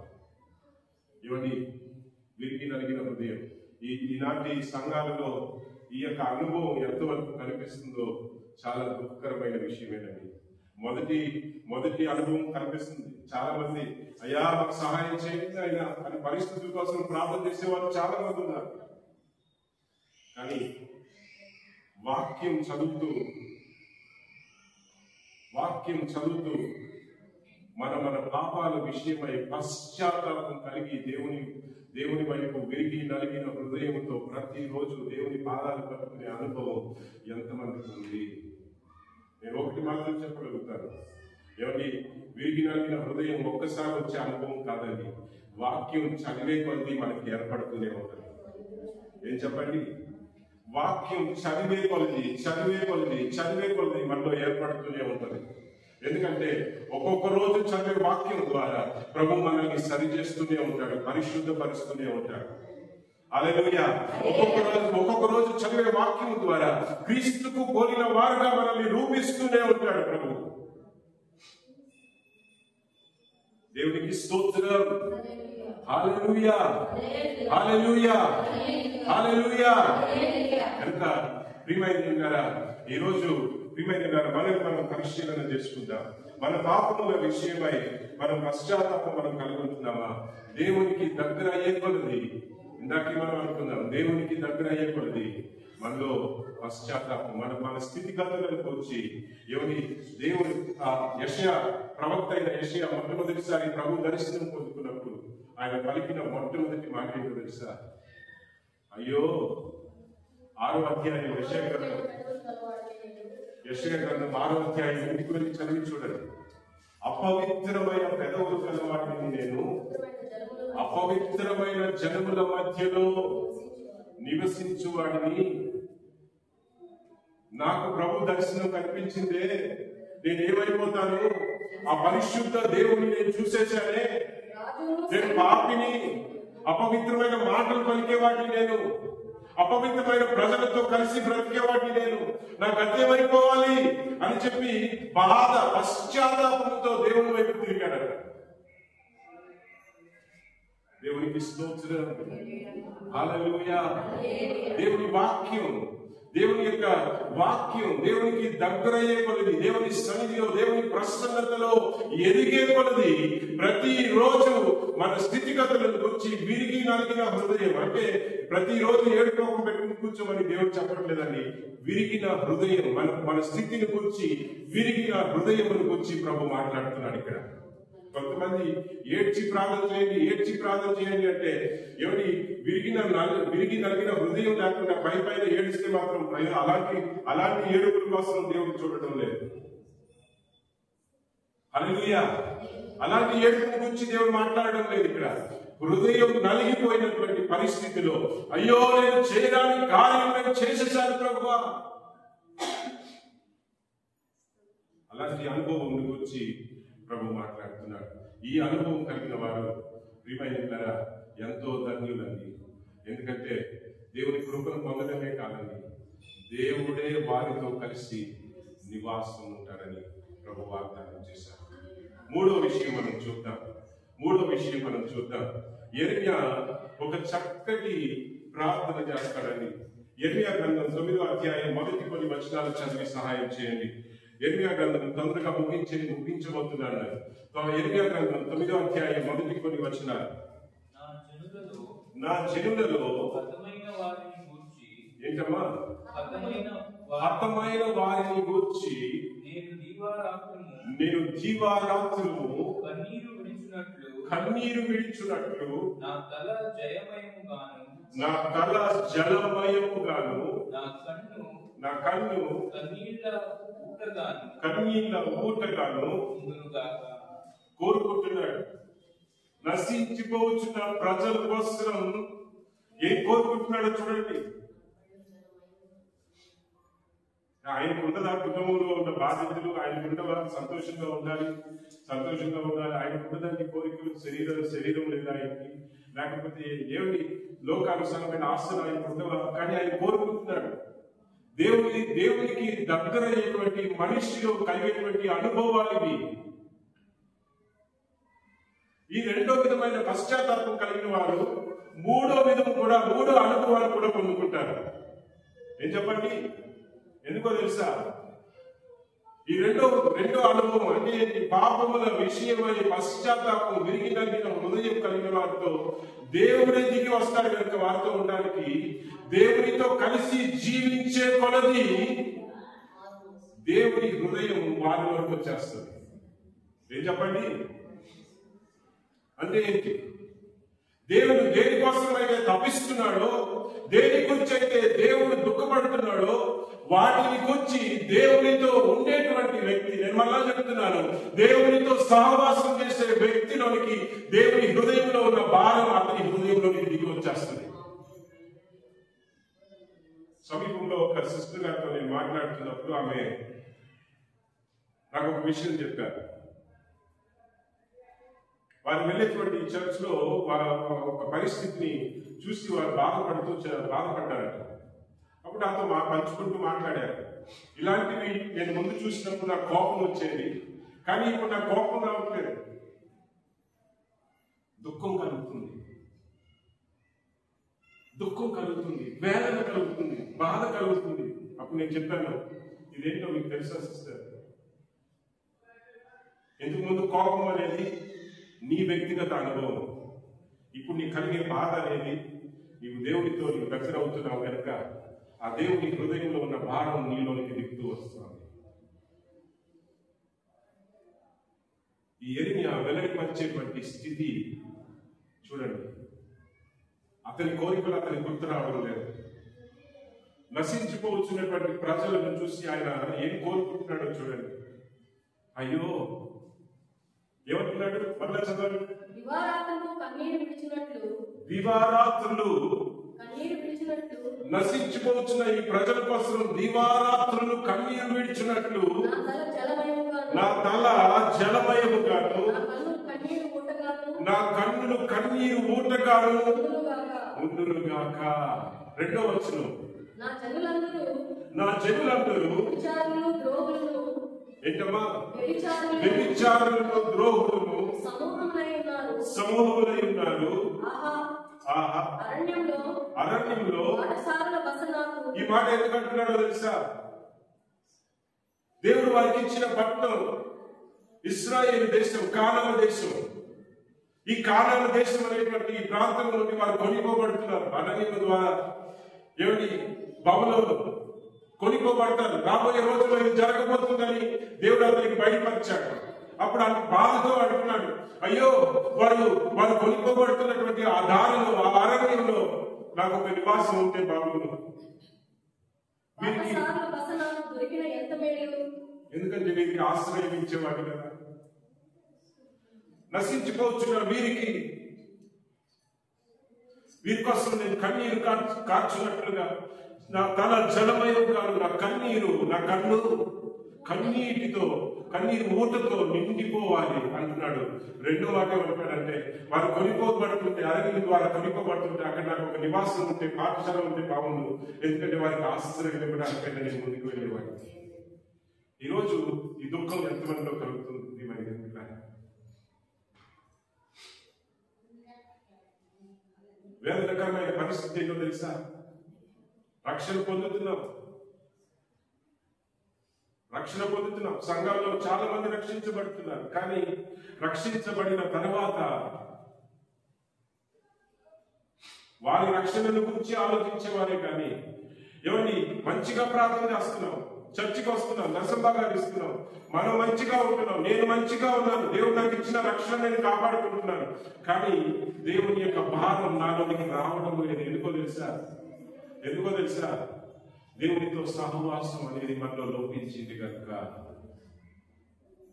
విరిగి నలిగిన హృదయం. ఈనాటి సంఘాలలో ఈ యొక్క అనుభవం ఎంతవరకు కనిపిస్తుందో చాలా దుఃఖకరమైన విషయమేనండి. మొదటి అనుభవం కనిపిస్తుంది. చాలా మంది అయ్యా మాకు సహాయం చేయండి అయినా అని పరిస్థితుల కోసం ప్రార్థన చేసేవాళ్ళు చాలా మంది ఉన్నారు. కానీ వాక్యం చదువుతూ మన పాపాల విషయమై పశ్చాత్తాపం కలిగి దేవుని వైపు విరిగి నలిగిన హృదయంతో ప్రతిరోజు దేవుని పాదాలు పట్టుకునే అనుభవం ఎంతమందికి ఉంది? నేను ఒకటి మాత్రం చెప్పగలుగుతాను, విరిగి నలిగిన హృదయం ఒక్కసారి వచ్చే అనుభవం కాదండి. వాక్యం చదివే కొద్ది మనకి ఏర్పడుతూనే ఉంటుంది. ఏం చెప్పండి? వాక్యం చదివే కొద్ది మనలో ఏర్పడుతూనే ఉంటుంది. ఎందుకంటే ఒక్కొక్క రోజు చదివే వాక్యం ద్వారా ప్రభు మనల్ని సరి చేస్తూనే ఉంటాడు, పరిశుద్ధపరుస్తూనే ఉంటాడు. హల్లెలూయా. ఒక్కొక్క రోజు చదివే వాక్యం ద్వారా క్రీస్తుకు పోలిన వారుగా మనల్ని రూపిస్తూనే ఉంటాడు ప్రభు. దేవునికి స్తోత్రం. హల్లెలూయా, హల్లెలూయా, హల్లెలూయా. కనుక ప్రియమైన ఈరోజు మనం పరిశీలన చేసుకుందాం. మన పాపముల విషయమై మనం పశ్చాత్తాపం మనం కలుగుతున్నామా? దేవునికి దగ్గర అయ్యే కొలది, ఇందాక మనం అనుకుందాం, దేవునికి దగ్గర అయ్యే కొలది మనలో పశ్చాత్తాపం, మన స్థితిగతులను వచ్చి దేవుని యెషయా ప్రవక్త అయిన యెషయా మొట్టమొదటిసారి ప్రభు దర్శనం పొందుకున్నప్పుడు ఆయన పలికిన మొట్టమొదటి మాట ఏంటో తెలుసా? అయ్యో, 6వ అధ్యాయం యెషయా గ్రంథం 6వ అధ్యాయం ఇంటికి వెళ్ళి చదివి చూడండి. అపవిత్రమైన పెదవులు కలవాటిని నేను అపవిత్రమైన జనముల మధ్యలో నివసించువాడిని. నాకు ప్రభు దర్శనం కనిపించిందే, నేనేమైపోతాను? ఆ పరిశుద్ధ దేవుని నేను చూసేశానే. నేను పాపిని, అపవిత్రమైన మాటలు పలికేవాడిని, నేను అపవిత్రమైన ప్రజలతో కలిసి బ్రతికేవాడిని, నేను నా గత్యమైపోవాలి అని చెప్పి బాధ, పశ్చాత్తాపంతో దేవుని వైపు తిరిగాడు. దేవునికి స్తోత్రం. హల్లెలూయా. దేవుని వాక్యం, దేవుని యొక్క వాక్యం దేవునికి దగ్గరయ్యే కొలది, దేవుని సన్నిధిలో, దేవుని ప్రసన్నతలో ఎదిగే కొలది ప్రతిరోజు మన స్థితిగతులను గురించి విరిగి నలిగిన హృదయం, అంటే ప్రతిరోజు ఏడుకోకం పెట్టుకుని కూర్చోమని దేవుడు చెప్పట్లేదండి. విరిగిన హృదయం, మన స్థితిని గురించి, విరిగిన హృదయమును గురించి ప్రభు మాట్లాడుతున్నాడు ఇక్కడ. కొంతమంది ఏడ్చి ప్రార్థన చేయండి అంటే విరిగి నలిగిన హృదయం లేకుండా పైన ఏడిస్తే మాత్రం అలాంటి ఏడుపుల కోసం దేవుడు చూడటం లేదు. హల్లెలూయా. అలాంటి ఏడుపుల గురించి దేవుడు మాట్లాడడం లేదు ఇక్కడ. హృదయం నలిగిపోయినటువంటి పరిస్థితిలో అయ్యో నేను చేయడానికి కార్యం నేను చేసేసాను ప్రభువా, అలాంటి అనుభవం గురించి ప్రభు మాట్లాడుతున్నాడు. ఈ అనుభవం కలిగిన వారు ప్రియమైనరా ఎంతో ధన్యులండి. ఎందుకంటే దేవుని కృపను పొందడమే కాదండి, దేవుడే వారితో కలిసి నివాసం ఉంటారని ప్రభు వాగ్దానం చేశారు. మూడో విషయం మనం చూద్దాం. యెరెమీయా ఒక చక్కటి ప్రార్థన చేస్తాడని. యెరెమీయా గ్రంథం 9వ అధ్యాయం మొదటి కొన్ని వచనాలు చదివి సహాయం చేయండి. యెరెమీయా గ్రంథం తొందరగా ముగించబోతున్నాను. యెరెమీయా గ్రంథం 9వ అధ్యాయం మొదటి కొన్ని వచనాలు. నా జనులలో ఏంటమ్మా? హతమైన వారిని గూర్చి నేను దీవారాత్రులు కన్నీరు విడిచున్నట్లు నా తల జలమయముగాను నా కన్ను కన్నీళ్ళ ఊటగాను కోరుకుంటున్నాడు. నశించిపోవచ్చున్న ప్రజల కోసం ఏం కోరుకుంటున్నాడో చూడండి. ఆయనకు ఉన్నదా కుటుంబంలో ఉన్న బాధ్యతలు, ఆయనకు ఉన్నవా సంతోషంగా ఉండాలి. ఆయనకు ఉన్నదానికి కోరికలు, శరీరం లేదా ఆయనకి, లేకపోతే దేవుని లోకానుసారమైన ఆస్తులు ఆయనకు ఉండవా, కానీ ఆయన కోరుకుంటున్నాడు. దేవునికి దగ్గర అయ్యేటువంటి మనిషిలో కలిగేటువంటి అనుభవాలు ఇవి. ఈ రెండో విధమైన పశ్చాత్తాపం కలిగిన వారు మూడో అనుభవాలు కూడా పొందుకుంటారు. ఏం చెప్పండి? ఎందుకో తెలుసా? ఈ రెండో అనుభవం అంటే పాపముల విషయమై పశ్చాత్తాపం విరిగి కలిగిన హృదయం కలిగిన వారితో దేవుడే దిగి వస్తాడు కనుక వారితో ఉండడానికి, దేవునితో కలిసి జీవించే కొలది దేవుని హృదయం వారి వరకు వచ్చేస్తుంది. ఏం చెప్పండి? అంటే ఏంటి? దేవుడు దేనికోసమైతే తప్పిస్తున్నాడో, దేని గురించి అయితే దేవుడు దుఃఖపడుతున్నాడో వాటిని గురించి దేవునితో ఉండేటువంటి వ్యక్తి, నేను మళ్ళా చెప్తున్నాను, దేవునితో సహవాసం చేసే వ్యక్తిలోనికి దేవుని హృదయంలో ఉన్న భారం అతని హృదయంలోకి దిగి వచ్చేస్తుంది. సమీపంలో ఒక సిస్టర్ గారితో నేను మాట్లాడుతున్నప్పుడు ఆమె నాకు ఒక విషయం చెప్పారు. వారు వెళ్ళేటువంటి చర్చ్ లో ఒక పరిస్థితిని చూసి వారు బాధపడ్డారట. అప్పుడు నాతో పంచుకుంటూ మాట్లాడారు. ఇలాంటివి నేను ముందు చూసినప్పుడు నాకు కోపం వచ్చేది, కానీ ఇప్పుడు నాకు కోపం రావట్లేదు, దుఃఖం కలుగుతుంది, వేదన కలుగుతుంది, బాధ కలుగుతుంది. అప్పుడు నేను చెప్పాను, ఇదేంటో మీకు తెలుసా సిస్టర్? ఎందుకు ముందు కోపం అనేది నీ వ్యక్తిగత అనుభవం, ఇప్పుడు నీ కలిగే బాధ అనేది నీవు దేవుడితో నీవు దగ్గర అవుతున్నావు కనుక ఆ దేవుని హృదయంలో ఉన్న భారం నీలోనికి దిగుతూ వస్తుంది. ఈ యెరెమీయా వెల్లడిపరిచేటువంటి స్థితి చూడండి. అతని కోరికలు అతని గుర్తు రావడం లేదు. నశించిపోవచ్చున్నటువంటి ప్రజలను చూసి ఆయన ఏం కోరుకుంటున్నాడో చూడండి. అయ్యో, ఏమంటున్నాడు? మళ్ళా చదవండి. దివారాత్రులు నశించిపోవచ్చున్న ఈ ప్రజల కోసం దివారాత్రులు కన్నీరు విడిచినట్లు నా తల జలమయముగాను నా కన్నులు కన్నీరు ఊటగాను ఉండునుగాక. రెండో వచనం, నా జనులందరూ ఏంటమ్మా? వ్యభిచారులను ద్రోహులను సమూహములై ఉన్నారు. అరణ్యంలో ఈ మాట ఎందుకు అంటున్నాడో తెలుసా? దేవుడు వారికి ఇచ్చిన పట్టణం ఇశ్రాయేలు దేశం, కానాను దేశం. ఈ కానాను దేశం అనేటువంటి ఈ ప్రాంతం నుండి వారు కొనిపోబడుతున్నారు. అరణ్యం ద్వారా ఏమిటి? బబులోను కొనిపోబడతారు. రాబోయే రోజుల్లో ఇది జరగబోతుందని దేవుడు అతనికి బయటపరిచాడు. అప్పుడు అతను బాధతో అంటున్నాడు, అయ్యో, వారు కొనిపోబడుతున్నటువంటి ఆ దారిలో, ఆ అరణ్యంలో నాకు ఒక నివాసం ఉంటే బాగుండు. ఎందుకంటే వీరికి ఆశ్రయం ఇచ్చేవాడు కదా. నశించిపోవచ్చున్న వీరి కోసం నేను కన్నీరు కార్చున్నట్లుగా నా తల జలమయముగాను, నా కన్నీరు, నా కన్ను కన్నీటితో కన్నీరు మూటతో నిండిపోవాలి అంటున్నాడు. రెండో మాట ఏమంటాడంటే, వారు కొనుక్కోబడుతుంటే, అరణ్యం ద్వారా కొనుక్కోబడుతుంటే అక్కడ నాకు ఒక నివాసం ఉంటే, పాఠశాల ఉంటే బాగుండు, ఎందుకంటే వారికి ఆశ్రయం ఇవ్వడానికైనా నేను ముందుకు వెళ్ళేవాడిని. ఈరోజు ఈ దుఃఖం ఎంతమందిలో కలుగుతుంది మరి వేదనకరమైన పరిస్థితి ఏంటో తెలుసా? రక్షణ పొందుతున్నాం, సంఘంలో చాలా మంది రక్షించబడుతున్నారు. కానీ రక్షించబడిన తర్వాత వారి రక్షణను గురించి ఆలోచించేవారే కానీ, ఏమండి మంచిగా ప్రార్థన చేస్తున్నాం, చర్చికి వస్తున్నాం, దశంభాగాలు ఇస్తున్నాం, మనం మంచిగా ఉంటున్నాం, నేను మంచిగా ఉన్నాను, దేవుడు నాకు ఇచ్చిన రక్షణ నేను కాపాడుకుంటున్నాను, కానీ దేవుని యొక్క భారం నాలోనికి రావడం లేదు. ఎందుకో తెలుసా? దేవునితో సహవాసం అనేది మనలో లోపించింది కనుక.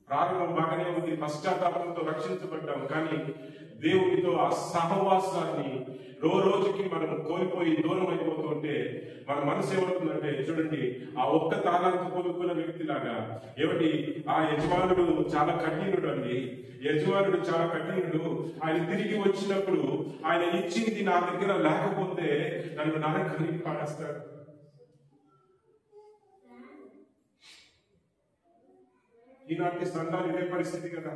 ప్రారంభం బాగానే ఉంది, పశ్చాత్తాపంతో రక్షించబడ్డాం, కానీ దేవునితో ఆ సహవాసాన్ని రోజుకి మనం కోల్పోయి దూరం అయిపోతుంటే మన మనసు ఏమవుతుందంటే, చూడండి, ఆ ఒక్క తాళాంతు పొందుకున్న వ్యక్తిలాగా, ఏమిటి ఆ యజమానుడు చాలా కఠినుడు అండి, ఆయన తిరిగి వచ్చినప్పుడు ఆయన ఇచ్చింది నా దగ్గర లేకపోతే నన్ను నరకానికి పాడేస్తాడు. ఈనాటి సంఘాలు ఇదే పరిస్థితి కదా.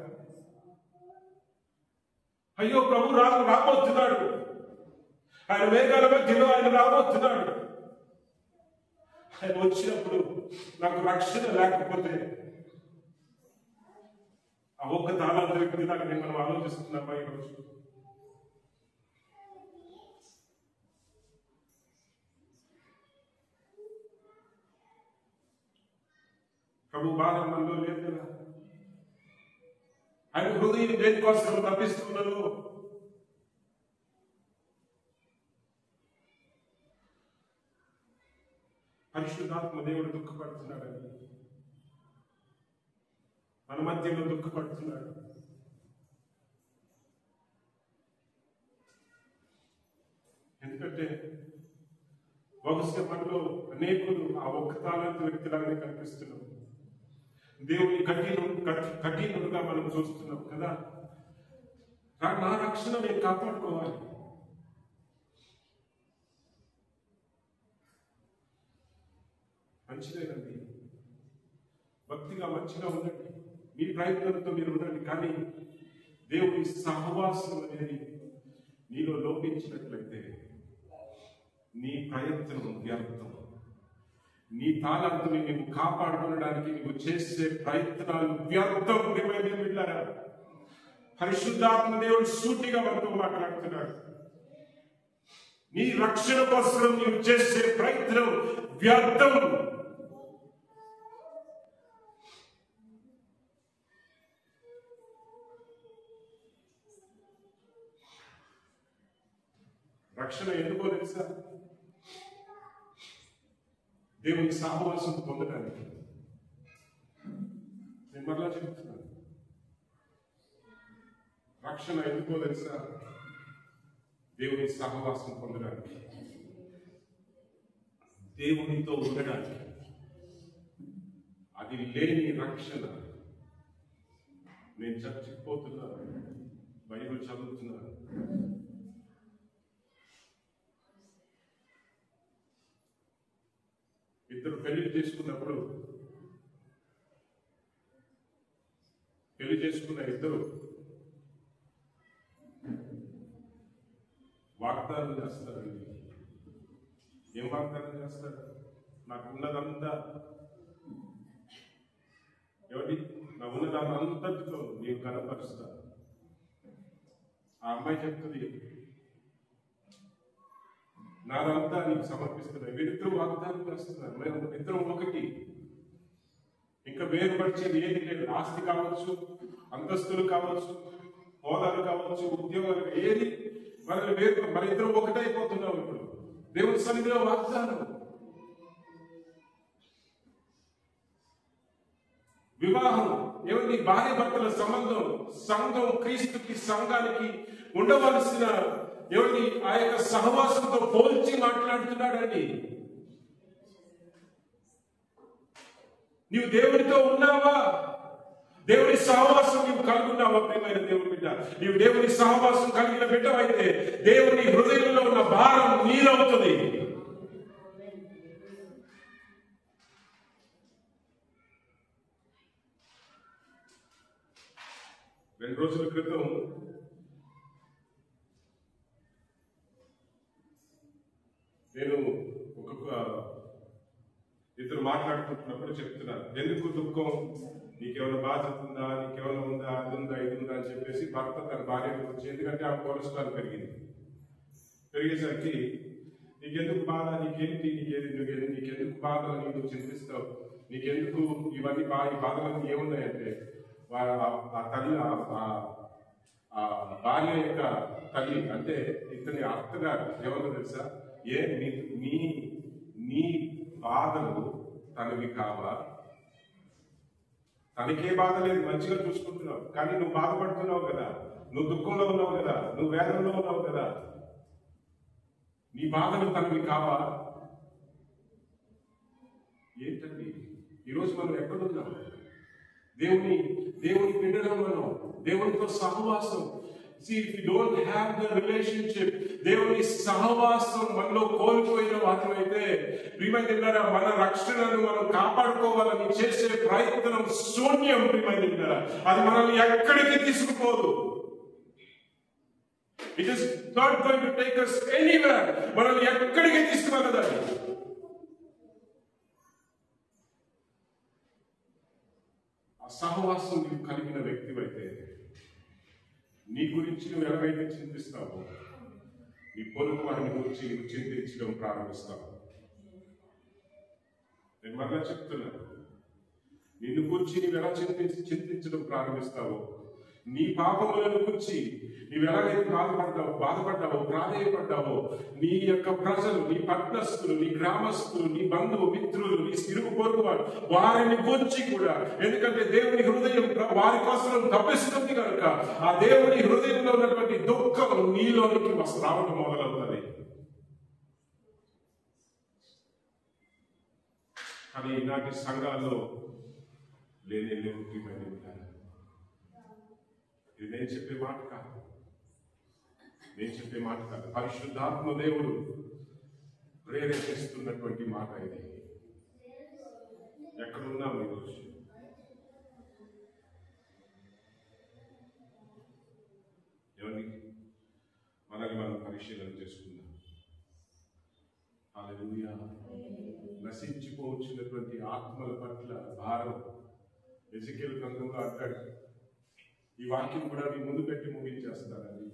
అయ్యో ప్రభు రాబోతున్నాడు, ఆయన మేఘాల మధ్యలో ఆయన రాబోతున్నాడు, ఆయన వచ్చినప్పుడు నాకు రక్షణ లేకపోతే ఆ ఒక్క తాళాంత వ్యక్తి దాకా మనం ఆలోచిస్తున్నామా ఈరోజు? ప్రభు బాధ మనలో లేదు కదా. ఆయన హృదయం దేనికోసం తప్పిస్తున్నాను? పరిశుద్ధాత్మ దేవుడు దుఃఖపడుతున్నాడని, మన మధ్యలో దుఃఖపడుతున్నాడు. ఎందుకంటే బహుశా మనలో అనేకులు ఆ ఒక్క తాళంత వ్యక్తిలాగానే కనిపిస్తున్నాం. దేవుని కఠినుడుగా మనం చూస్తున్నాం కదా. నా రక్షణ నేను కాపాడుకోవాలి. మంచిదేనండి, భక్తిగా మంచిగా ఉండండి, మీ ప్రయత్నంతో మీరు ఉండండి, కానీ దేవుని సహవాసం అనేది నీలో లోపించినట్లయితే నీ ప్రయత్నం వ్యర్థం. నీ తాళంతుని నువ్వు కాపాడుకోవడానికి నువ్వు చేసే ప్రయత్నాలు వ్యర్థం. బిడ్డలారా, పరిశుద్ధాత్మ దేవుడు సూటిగా మనతో మాట్లాడుతున్నాడు. నీ రక్షణ కోసం నువ్వు చేసే ప్రయత్నం వ్యర్థం. రక్షణ ఎందుకో తెలుసా? దేవుని సహవాసం పొందడానికి. నేను మరలా చెప్తున్నాను, రక్షణ ఎందుకో తెలుసా? దేవుని సహవాసం పొందడానికి, దేవునితో ఉండడానికి. అది లేని రక్షణ. నేను చర్చికి పోతున్నాను, బైబిల్ చదువుతున్నాను, ఇద్దరు పెళ్లి చేసుకున్న ఇద్దరు వాగ్దానం చేస్తారండి. ఏం వాగ్దానం చేస్తారు? నాకు ఉన్నదంతా, నా ఉన్నదంతటితో నీవు కనపరుస్తా. ఆ అమ్మాయి చెప్తుంది, నాదంతా నీకు సమర్పిస్తున్నాయి. వీరిద్దరూ వాగ్దానం చేస్తున్నారు, మేము ఇద్దరం ఒకటి, ఇంకా వేరుపరిచేది ఏది లేదు. ఆస్తి కావచ్చు, అంతస్తులు కావచ్చు, హోదాలు కావచ్చు, ఉద్యోగాలు, ఏది మనల్ని వేరు, మన ఇద్దరం ఒకటైపోతున్నాం. ఇప్పుడు దేవుని సన్నిధిలో వాగ్దానం. వివాహం ఏమండి? భార్య భర్తల సంబంధం, సంఘం క్రీస్తుకి సంఘానికి ఉండవలసిన ఏమండి ఆ యొక్క సహవాసంతో పోల్చి మాట్లాడుతున్నాడండి. నీవు దేవుడితో ఉన్నావా? దేవుని సహవాసం నీవు కలుగున్నావా? ప్రియమైన దేవుని బిడ్డ, నీవు దేవుని సహవాసం కలిగిన బిడ్డవైతే దేవుని హృదయంలో ఉన్న భారం నీరవుతుంది. రెండు రోజుల క్రితం నేను ఇద్దరు మాట్లాడుకుంటున్నప్పుడు చెప్తున్నాను, ఎందుకు దుఃఖం, నీకేమైనా బాధ్యత ఉందా, నీకేమైనా ఉందా, అది ఉందా, ఇది ఉందా అని చెప్పేసి భర్త తన భార్య గురించి, ఎందుకంటే ఆ కొలెస్ట్రాల్ పెరిగేసరికి నీకెందుకు బాధ, నీకేంటి, నీకెందుకు బాధ అని నువ్వు చింతిస్తావు, నీకెందుకు ఇవన్నీ ఈ బాధలన్నీ ఏమున్నాయంటే ఆ తల్లి ఆ భార్య యొక్క తల్లి అంటే ఇతని అత్తగారు ఎవరో తెలుసా, నీ బాధలు తనవి కావా? తనకే బాధ లేదు, మంచిగా చూసుకుంటున్నావు, కానీ నువ్వు బాధపడుతున్నావు కదా, నువ్వు దుఃఖంలో ఉన్నావు కదా, నువ్వు వేదనలో ఉన్నావు కదా, నీ బాధలు తనవి కావా? ఏంటండి ఈరోజు మనం ఎక్కడున్నాం? దేవుని బిడ్డలం మనం, దేవునితో సహవాసం. See, if you don't have the relationship, దేవుని సహవాసం మనలో కోల్పోయిన వారమైతే ప్రియమైన మన రక్షణను మనం కాపాడుకోవాలని చేసే ప్రయత్నం శూన్యం. ప్రియమైన అది మనల్ని ఎక్కడికి తీసుకుపోదు. It is not going to take us anywhere. మనల్ని ఎక్కడికి తీసుకువెళ్ళదు. ఆ సహవాసం నీవు కలిగిన వ్యక్తివైతే నీ గురించి నువ్వు ఎలాగైతే చింతిస్తావో నీ పొరుగు వారిని గురించి నువ్వు చింతించడం ప్రారంభిస్తావు. నేను మరలా చెప్తున్నాను, నిన్ను గురించి నువ్వు ఎలా చింతించడం ప్రారంభిస్తావో, నీ పాపములను గురించి నువ్వు ఎలాగైతే బాధపడ్డావో ప్రాధేయపడ్డావో, నీ యొక్క ప్రజలు, నీ పట్టణస్థులు, నీ గ్రామస్తులు, నీ బంధువు మిత్రులు, నీ ఇరుగు పొరుగు వారిని గురించి కూడా, ఎందుకంటే దేవుని హృదయం వారి కోసం తప్పిస్తుంది కనుక ఆ దేవుని హృదయంలో ఉన్నటువంటి దుఃఖం నీలోనికి రావడం మొదలవుతుంది. కానీ ఈనాటి సంఘాల్లో లేనే లేవు. ఇది నేను చెప్పే మాట కాదు, పరిశుద్ధాత్మ దేవుడు ప్రేరేపిస్తున్నటువంటి మాట ఇది. ఎక్కడున్నాం ఈరోజు? మనల్ని మనం పరిశీలన చేసుకుందాం. హల్లెలూయా. నశించిపోవచ్చినటువంటి ఆత్మల పట్ల భారం ఎజెకియెలు గ్రంథంలో అంటాడు. ఈ వాక్యం కూడా మీ ముందు పెట్టి ముగించేస్తానండి.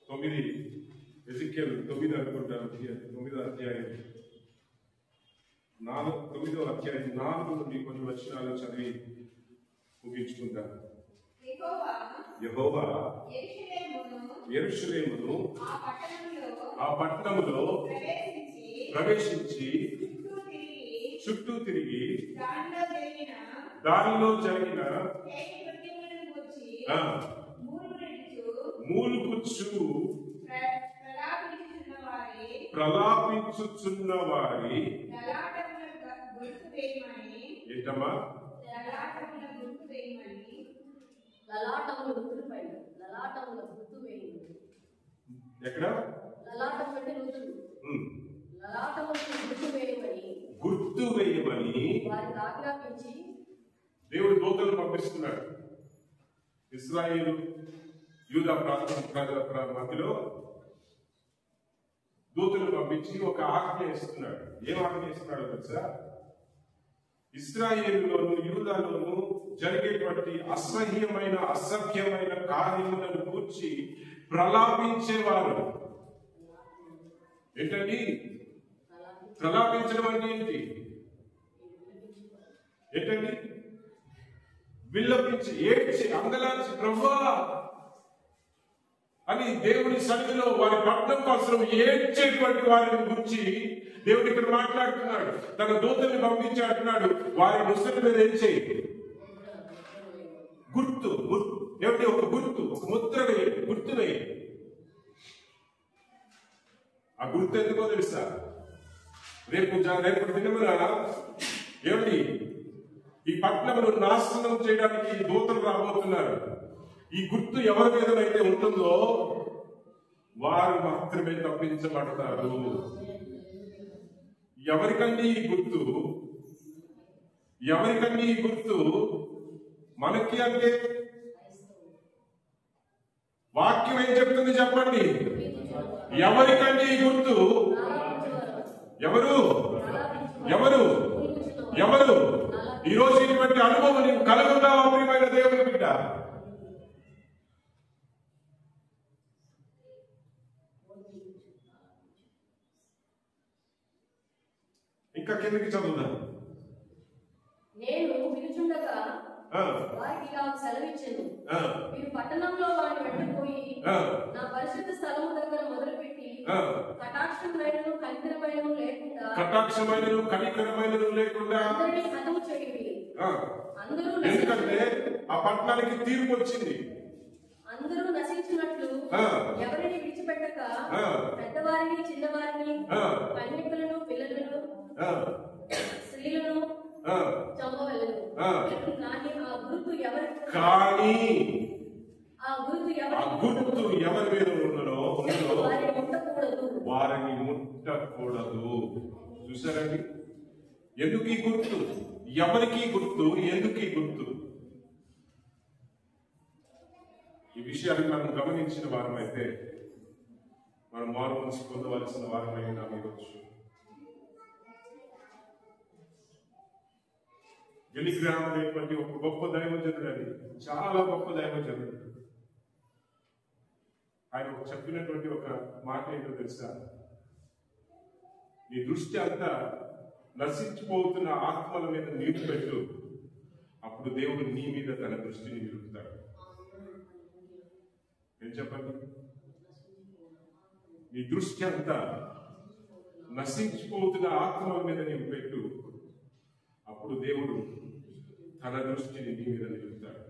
9 ఎజెకియెలు 9 అనుకుంటాను, 9వ అధ్యాయం 4 నుండి కొన్ని వచనాలు చదివి ముగించుకుంటాను. యెహోవా యెరూషలేమును ఆ పట్టణములో ప్రవేశించి చుట్టూ తిరిగి దానిలో జరిగిన మూలుగుచ్చు ప్రలాపించుచున్న వారి ఏంటమ్మా ఎక్కడ గుర్తు వేయమని దేవుడు దూతలు పంపిస్తున్నాడు. ఇశ్రాయేలు యూదా ప్రాంత మధ్యలో దూతలు పంపించి ఒక ఆజ్ఞ ఇస్తున్నాడు. ఏం ఆజ్ఞ ఇస్తున్నాడో తెలుసా? ఇశ్రాయేలులోను యూదాలోను జరిగేటువంటి అసహ్యమైన అసభ్యమైన కార్యములను కూర్చి ప్రలాపించేవారు. ఏంటండి ప్రలాపించడం అంటే ఏంటండి? విల్లపించి ఏడ్చి అంగలాంచి ప్రభువా అని దేవుని సన్నిధిలో వారి పట్టణం కోసం ఏడ్చేటువంటి వారిని గురించి దేవుడు ఇక్కడ మాట్లాడుతున్నాడు. తన దూతల్ని పంపించి అంటున్నాడు, వారి ముసలి మీద ఏం చేయి, గుర్తు ఏమిటి, ఒక గుర్తు, ఒక ముద్ర వేయండి, గుర్తు వేయండి. ఆ గుర్తు ఎందుకో తెలుసా? రేపు దినమున ఏమిటి ఈ పట్టణమును నాశనం చేయడానికి దూతలు రాబోతున్నారు. ఈ గుర్తు ఎవరి మీదనైతే ఉంటుందో వారు మాత్రమే తప్పించబడతారు. ఎవరికండి ఈ గుర్తు? ఎవరికండి ఈ గుర్తు? మనకి అంటే వాక్యం ఏం చెప్తుంది చెప్పండి? ఎవరికండి ఈ గుర్తు? ఎవరు ఎవరు ఎవరు? ఈరోజు ఇటువంటి అనుభవం నీకు కలుగుతావా ప్రియమైన దేవుని బిడ్డ? ఇంకా కిందకి చదువుదాం. నేను పిలుచుండగా వారికి ఇలా సెలవిచ్చాను, మీరు పట్టణంలో వారిని వెంటపోయి నా పరిశుద్ధ స్థలము దగ్గర మొదలుపెట్టి కటాక్షమైనను కనికరమైనను లేకుండా అందరినీ హతము చేయండి. ఎందుకంటే ఆ పట్టణానికి తీర్పు వచ్చింది. అందరూ నశించినట్లు ఎవరిని విడిచిపెట్టక పెద్దవారిని చిన్నవారిని కన్యకులను పిల్లలను స్త్రీలను చంపవలెను. కానీ ఆ గుర్తు ఎవరి మీద ఉన్నదో వారిని ముట్టకూడదు. చూసారండి? ఎందుకు ఈ గుర్తు? ఎవరికి గుర్తు? ఎందుకు ఈ గుర్తు? ఈ విషయాన్ని మనం గమనించిన వారమైతే మనం మారు మనసు పొందవలసిన వారమై ఉన్నాం. ఈరోజు గెలిగ్రామ్ అనేటువంటి ఒక గొప్ప దైవజనుడు, అది చాలా గొప్ప దైవజనుడు. ఆయన చెప్పినటువంటి ఒక మాట ఏంటో తెలుసా? నీ దృష్టి అంతా నశించిపోతున్న ఆత్మల మీద నీరు పెట్టు, అప్పుడు దేవుడు నీ మీద తన దృష్టిని నిలుపుతాడు. ఏం చెప్పండి? నీ దృష్టి అంతా నశించిపోతున్న ఆత్మల మీద నీవు పెట్టు, అప్పుడు దేవుడు తన దృష్టిని నీ మీద నిలుపుతాడు.